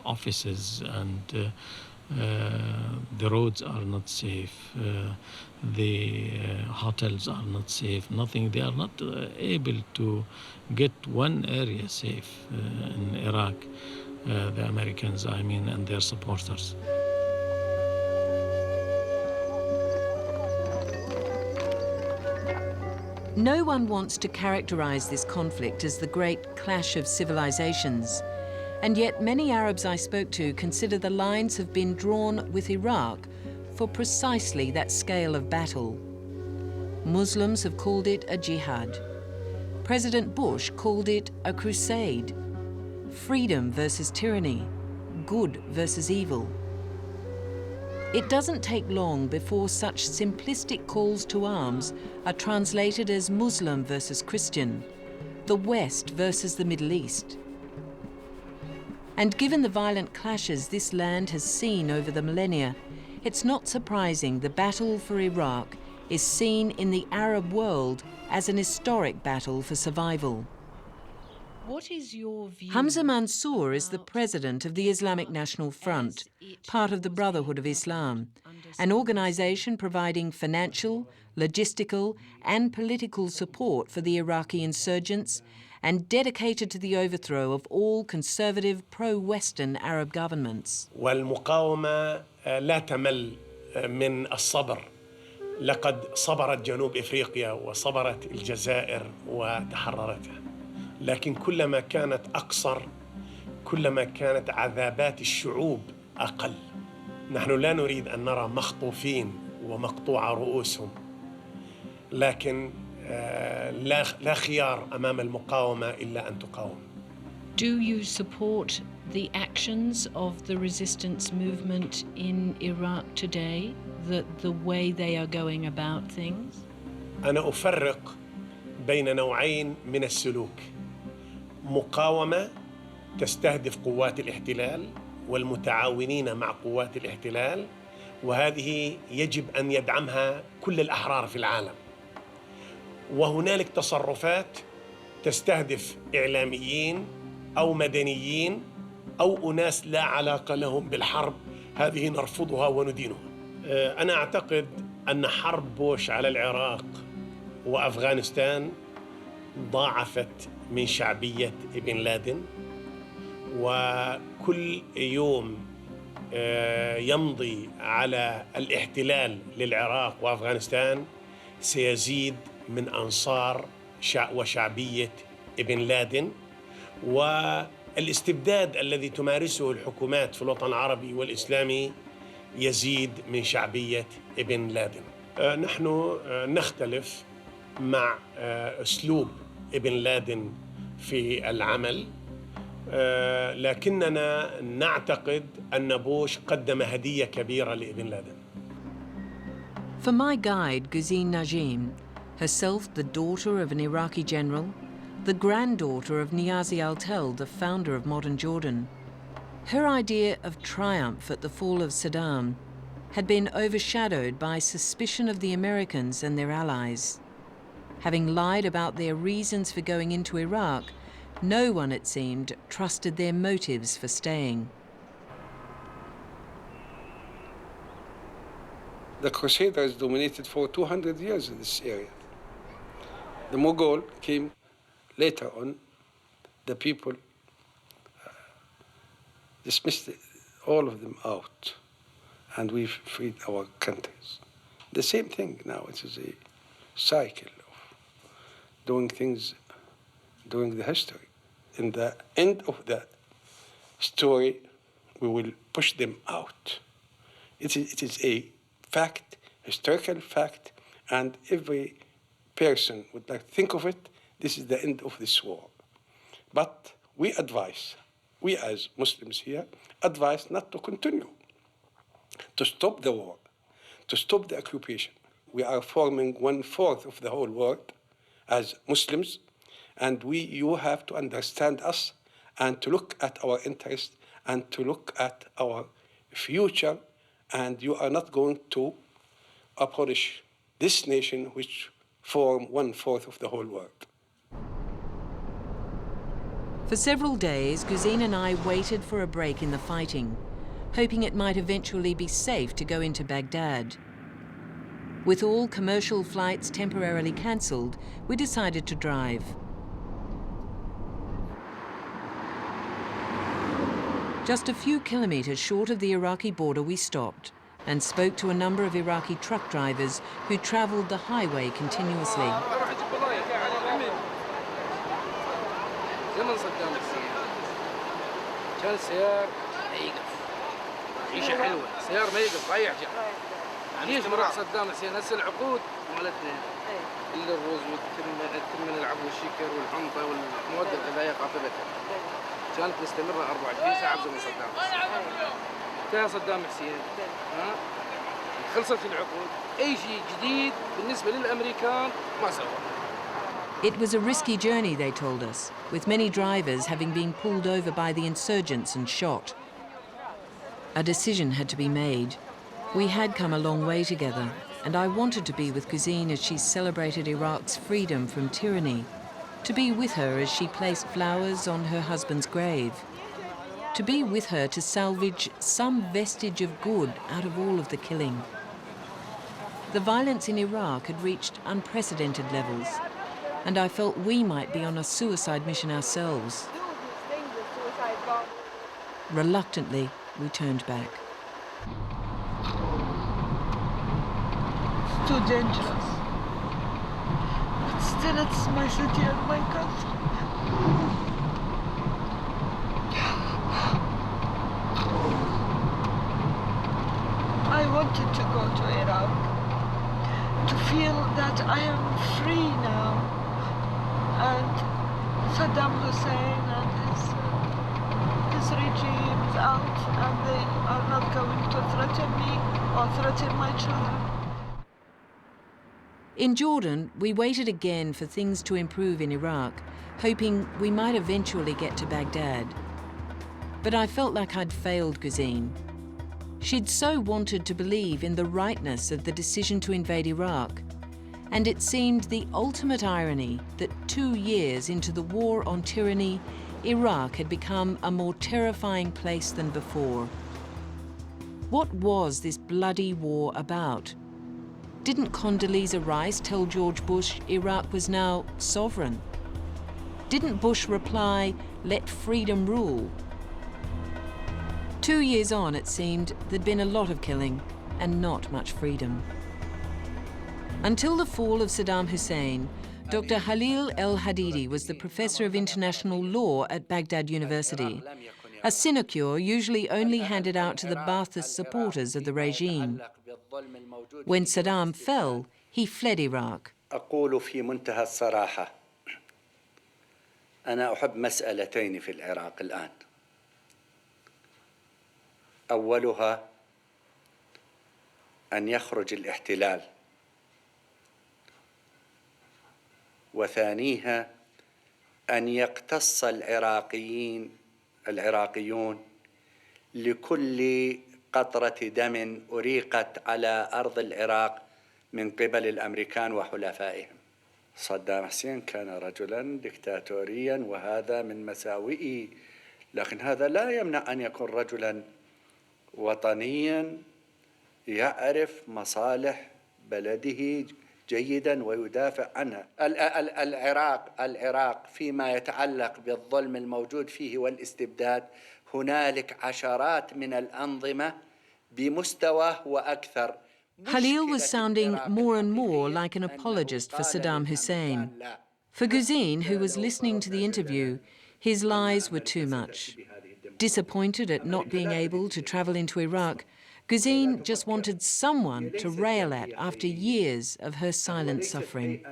S22: offices, and the roads are not safe, the hotels are not safe, nothing. They are not able to get one area safe in Iraq, the Americans, I mean, and their supporters.
S1: No one wants to characterize this conflict as the great clash of civilizations. And yet many Arabs I spoke to consider the lines have been drawn with Iraq for precisely that scale of battle. Muslims have called it a jihad. President Bush called it a crusade. Freedom versus tyranny, good versus evil. It doesn't take long before such simplistic calls to arms are translated as Muslim versus Christian, the West versus the Middle East. And given the violent clashes this land has seen over the millennia, it's not surprising the battle for Iraq is seen in the Arab world as an historic battle for survival.
S10: What is your view?
S1: Hamza Mansour is the president of the Islamic National Front, part of the Brotherhood of Islam, an organization providing financial, logistical and political support for the Iraqi insurgents and dedicated to the overthrow of all conservative pro-Western Arab governments.
S9: والمقاومة لا تمل من الصبر. لقد صبرت جنوب إفريقيا وصبرت الجزائر وتحررتها. لكن كلما كانت أقصر كلما كانت عذابات الشعوب أقل. نحن لا نريد أن نرى مخطوفين ومقطوع رؤوسهم، لكن لا خيار أمام المقاومة إلا أن تقاوم.
S10: Do you support the actions of the resistance movement in Iraq today, the way they are going about things?
S9: أنا أفرق بين نوعين من السلوك. مقاومة تستهدف قوات الاحتلال والمتعاونين مع قوات الاحتلال، وهذه يجب أن يدعمها كل الأحرار في العالم. وهنالك تصرفات تستهدف إعلاميين أو مدنيين أو أناس لا علاقة لهم بالحرب، هذه نرفضها وندينها. أنا أعتقد أن حرب بوش على العراق وأفغانستان ضاعفت من شعبية ابن لادن، وكل يوم يمضي على الاحتلال للعراق وأفغانستان سيزيد من أنصار وشعبية ابن لادن، والاستبداد الذي تمارسه الحكومات في الوطن العربي والإسلامي يزيد من شعبية ابن لادن. نحن نختلف مع أسلوب ابن لادن في العمل، لكننا نعتقد أن بوش قدم هدية كبيرة لابن لادن.
S1: For my guide, Guzine Najim, herself the daughter of an Iraqi general, the granddaughter of Niazi al-Tel, the founder of modern Jordan, her idea of triumph at the fall of Saddam had been overshadowed by suspicion of the Americans and their allies. Having lied about their reasons for going into Iraq, no one, it seemed, trusted their motives for staying.
S11: The Crusaders dominated for 200 years in this area. The Mughal came later on. The people dismissed all of them out, and we freed our countries. The same thing now. It is a cycle of doing things during the history. In the end of the story, we will push them out. It is a fact, historical fact, and every person would like to think of it. This is the end of this war. But we advise, we as Muslims here, advise not to continue, to stop the war, to stop the occupation. We are forming 1/4 of the whole world as Muslims, and you have to understand us and to look at our interests and to look at our future, and you are not going to abolish this nation which form 1/4 of the whole world.
S1: For several days, Guzine and I waited for a break in the fighting, hoping it might eventually be safe to go into Baghdad. With all commercial flights temporarily cancelled, we decided to drive. Just a few kilometres short of the Iraqi border, we stopped and spoke to a number of Iraqi truck drivers who travelled the highway continuously.
S12: ليش راح صدام حسين هسه العقود مالتنا الا الرز والتمن العب والشكر والحنطه والمواد الغذائيه قاطبتها كانت مستمره 24 ساعه بزمن صدام حسين. انتهى صدام حسين ها خلصت العقود اي شيء جديد بالنسبه للامريكان ما سوى.
S1: It was a risky journey, they told us, with many drivers having been pulled over by the insurgents and shot. A decision had to be made. We had come a long way together, and I wanted to be with Guzine as she celebrated Iraq's freedom from tyranny, to be with her as she placed flowers on her husband's grave, to be with her to salvage some vestige of good out of all of the killing. The violence in Iraq had reached unprecedented levels, and I felt we might be on a suicide mission ourselves. Reluctantly, we turned back.
S21: Too dangerous. But still, it's my city and my country. I wanted to go to Iraq, to feel that I am free now. And Saddam Hussein and his regime is out, and they are not going to threaten me or threaten my children.
S1: In Jordan, we waited again for things to improve in Iraq, hoping we might eventually get to Baghdad. But I felt like I'd failed Guzine. She'd so wanted to believe in the rightness of the decision to invade Iraq, and it seemed the ultimate irony that 2 years into the war on tyranny, Iraq had become a more terrifying place than before. What was this bloody war about? Didn't Condoleezza Rice tell George Bush Iraq was now sovereign? Didn't Bush reply, "Let freedom rule"? 2 years on, it seemed, there'd been a lot of killing and not much freedom. Until the fall of Saddam Hussein, Dr. Khalil El-Hadidi was the professor of international law at Baghdad University, a sinecure usually only handed out to the Ba'athist supporters of the regime. When Saddam fell, he fled Iraq.
S13: أقول في منتهى الصراحة أنا أحب مسألتين في العراق الآن. أولها أن يخرج الاحتلال، وثانيها أن يقتص العراقيون لكل قطرة دم أريقت على أرض العراق من قبل الأمريكان وحلفائهم. صدام حسين كان رجلاً دكتاتورياً وهذا من مساوئه، لكن هذا لا يمنع أن يكون رجلاً وطنياً يعرف مصالح بلده جيداً ويدافع عنها. العراق فيما يتعلق بالظلم الموجود فيه والاستبداد هنالك عشرات من الأنظمة بمستوى وأكثر.
S1: Khalil was sounding more and more like an apologist for Saddam Hussein. For Guzine, who was listening to the interview, his lies were too much. Disappointed at not being able to travel into Iraq, Guzine just wanted someone to rail at after years of her silent suffering.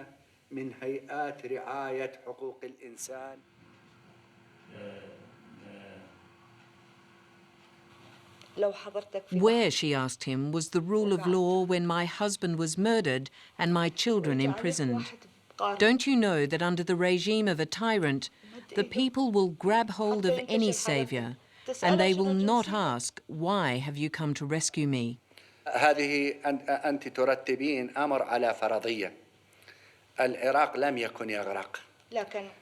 S1: Where, she asked him, was the rule of law when my husband was murdered and my children imprisoned? Don't you know that under the regime of a tyrant, the people will grab hold of any saviour, and they will not ask, "Why have you come to rescue me?"
S13: هذه أنت ترتبين أمر على فرضية. العراق لم يكن يغرق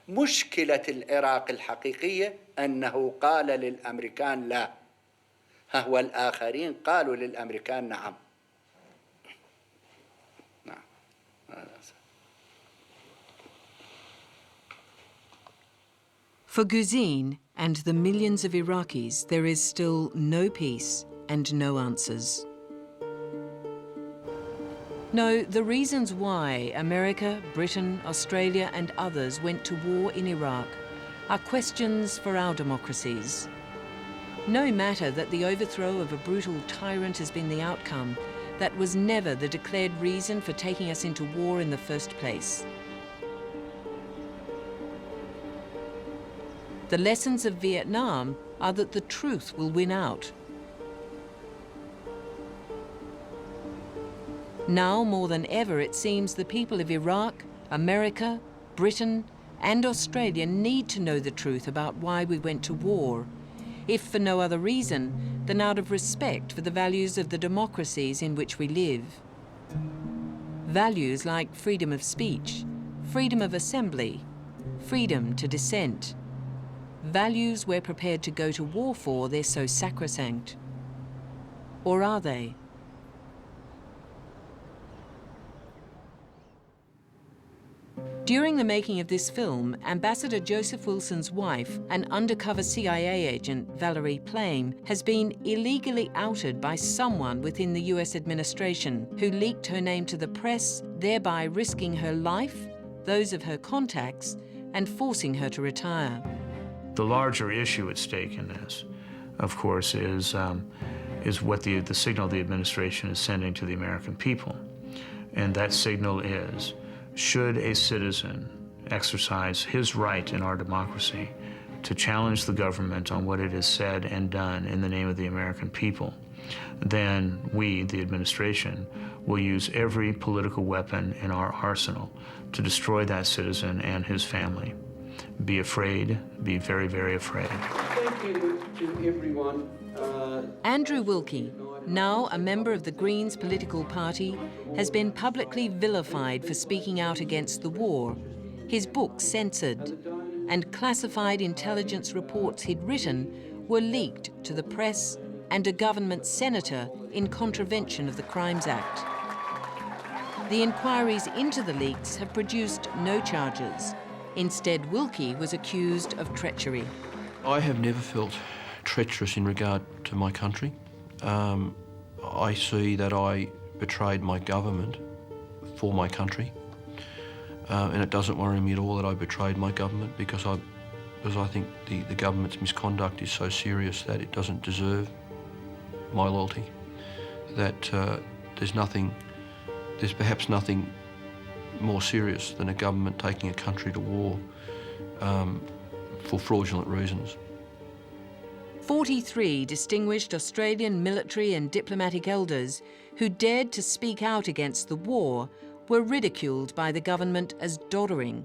S13: مشكلة العراق الحقيقية أنه قال للأمريكان لا، هو الآخرين قالوا للأمريكان نعم.
S1: For Guzin and the millions of Iraqis, there is still no peace and no answers. No, the reasons why America, Britain, Australia and others went to war in Iraq are questions for our democracies. No matter that the overthrow of a brutal tyrant has been the outcome, that was never the declared reason for taking us into war in the first place. The lessons of Vietnam are that the truth will win out. Now, more than ever, it seems the people of Iraq, America, Britain, and Australia need to know the truth about why we went to war, if for no other reason than out of respect for the values of the democracies in which we live. Values like freedom of speech, freedom of assembly, freedom to dissent. Values we're prepared to go to war for, they're so sacrosanct. Or are they? During the making of this film, Ambassador Joseph Wilson's wife, an undercover CIA agent, Valerie Plame, has been illegally outed by someone within the US administration who leaked her name to the press, thereby risking her life, those of her contacts, and forcing her to retire.
S4: The larger issue at stake in this, of course, is what the signal the administration is sending to the American people. And that signal is, should a citizen exercise his right in our democracy to challenge the government on what it has said and done in the name of the American people, then we, the administration, will use every political weapon in our arsenal to destroy that citizen and his family. Be afraid, be very, very afraid.
S11: Thank you to everyone.
S1: Andrew Wilkie, now a member of the Greens political party, has been publicly vilified for speaking out against the war, his book censored, and classified intelligence reports he'd written were leaked to the press and a government senator in contravention of the Crimes Act. The inquiries into the leaks have produced no charges. Instead, Wilkie was accused of treachery.
S6: I have never felt treacherous in regard to my country. I see that I betrayed my government for my country, and it doesn't worry me at all that I betrayed my government because I think the government's misconduct is so serious that it doesn't deserve my loyalty. That there's perhaps nothing more serious than a government taking a country to war for fraudulent reasons.
S1: 43 distinguished Australian military and diplomatic elders who dared to speak out against the war were ridiculed by the government as doddering.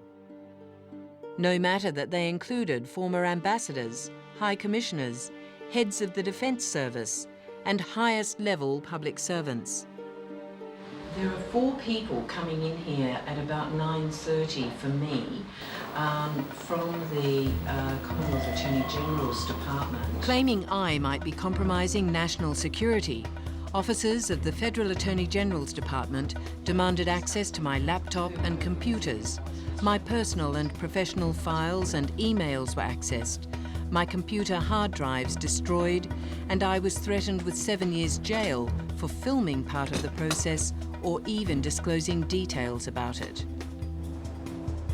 S1: No matter that they included former ambassadors, high commissioners, heads of the Defence Service, and highest-level public servants. There are 4 people coming in here at about 9:30 for me from the Commonwealth Attorney General's Department, claiming I might be compromising national security. Officers of the Federal Attorney General's Department demanded access to my laptop and computers. My personal and professional files and emails were accessed. My computer hard drives destroyed, and I was threatened with 7 years jail for filming part of the process or even disclosing details about it.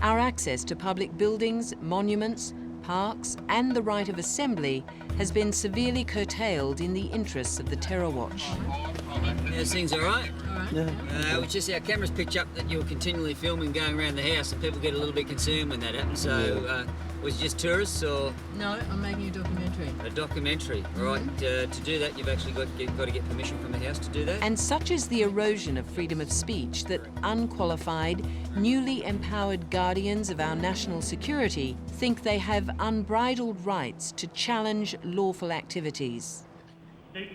S1: Our access to public buildings, monuments, parks, and the right of assembly has been severely curtailed in the interests of the Terror Watch.
S15: How's things all right?
S11: Yeah.
S15: It's just our cameras picked up that you were continually filming going around the house, and people get a little bit concerned when that happens. So, was it just tourists or?
S1: No, I'm making a documentary.
S15: A documentary, all right. To do that, you've actually got to get permission from the House to do that.
S1: And such is the erosion of freedom of speech that unqualified, newly empowered guardians of our national security think they have unbridled rights to challenge lawful activities.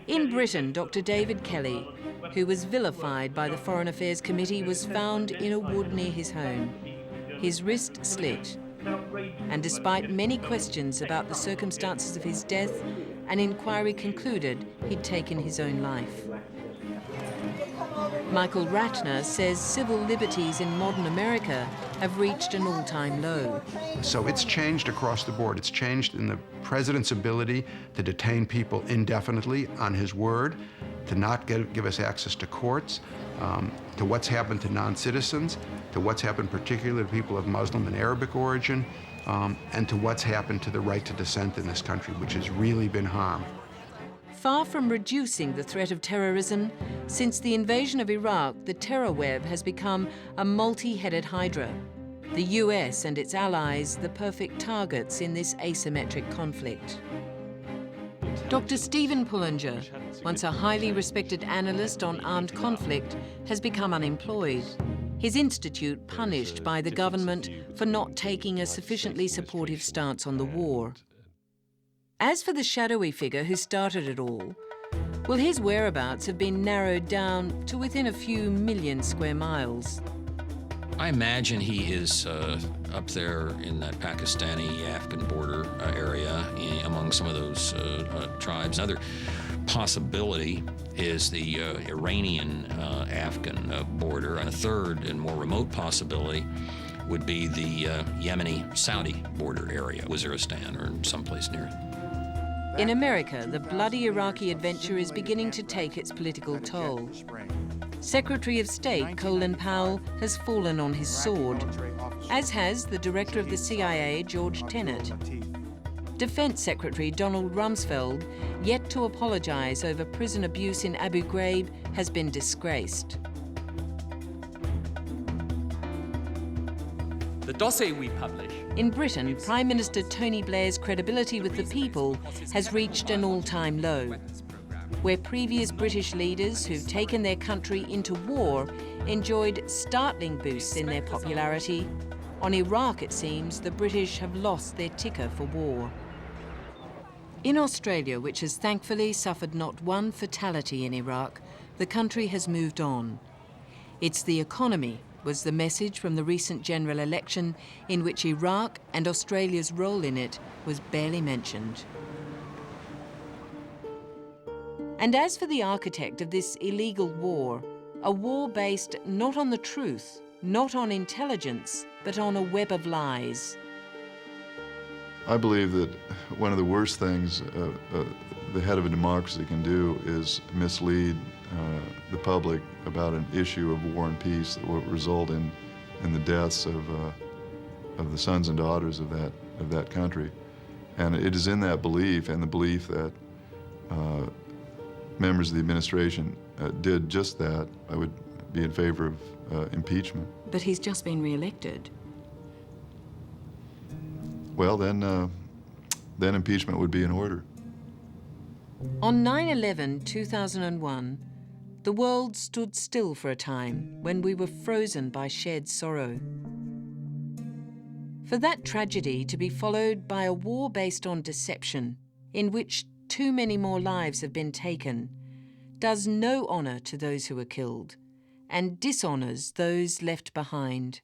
S1: In Britain, Dr. David Kelly, who was vilified by the Foreign Affairs Committee, was found in a wood near his home. his wrist slit. And despite many questions about the circumstances of his death, an inquiry concluded he'd taken his own life. Michael Ratner says civil liberties in modern America have reached an all-time low.
S3: So it's changed across the board. It's changed in the president's ability to detain people indefinitely on his word, to not give us access to courts, to what's happened to non-citizens, to what's happened particularly to people of Muslim and Arabic origin, and to what's happened to the right to dissent in this country, which has really been harmed.
S1: Far from reducing the threat of terrorism, since the invasion of Iraq, the terror web has become a multi-headed hydra. The US and its allies the perfect targets in this asymmetric conflict. Dr. Stephen Pullinger, once a highly respected analyst on armed conflict, has become unemployed. His institute punished by the government for not taking a sufficiently supportive stance on the war. As for the shadowy figure who started it all, well, his whereabouts have been narrowed down to within a few million square miles.
S5: I imagine he is up there in that Pakistani-Afghan border area among some of those tribes. Another possibility is the Iranian-Afghan border, and a third and more remote possibility would be the Yemeni-Saudi border area, Waziristan or someplace near it.
S1: In America, the bloody Iraqi adventure is beginning to take its political toll. Secretary of State Colin Powell has fallen on his sword, as has the director of the CIA, George Tenet. Defense Secretary Donald Rumsfeld, yet to apologize over prison abuse in Abu Ghraib, has been disgraced.
S8: The dossier we publish.
S1: In Britain, Prime Minister Tony Blair's credibility with the people has reached an all-time low. Where previous British leaders who've taken their country into war enjoyed startling boosts in their popularity, on Iraq, it seems, the British have lost their ticker for war. In Australia, which has thankfully suffered not one fatality in Iraq, the country has moved on. It's the economy, was the message from the recent general election, in which Iraq and Australia's role in it was barely mentioned. And as for the architect of this illegal war, a war based not on the truth, not on intelligence, but on a web of lies.
S7: I believe that one of the worst things the head of a democracy can do is mislead the public about an issue of war and peace that will result in the deaths of the sons and daughters of that country. And it is in that belief, and the belief that members of the administration did just that, I would be in favor of impeachment.
S1: But he's just been re-elected.
S7: Well, then impeachment would be in order.
S1: On 9/11/2001, the world stood still for a time when we were frozen by shared sorrow. For that tragedy to be followed by a war based on deception, in which too many more lives have been taken, does no honour to those who were killed and dishonours those left behind.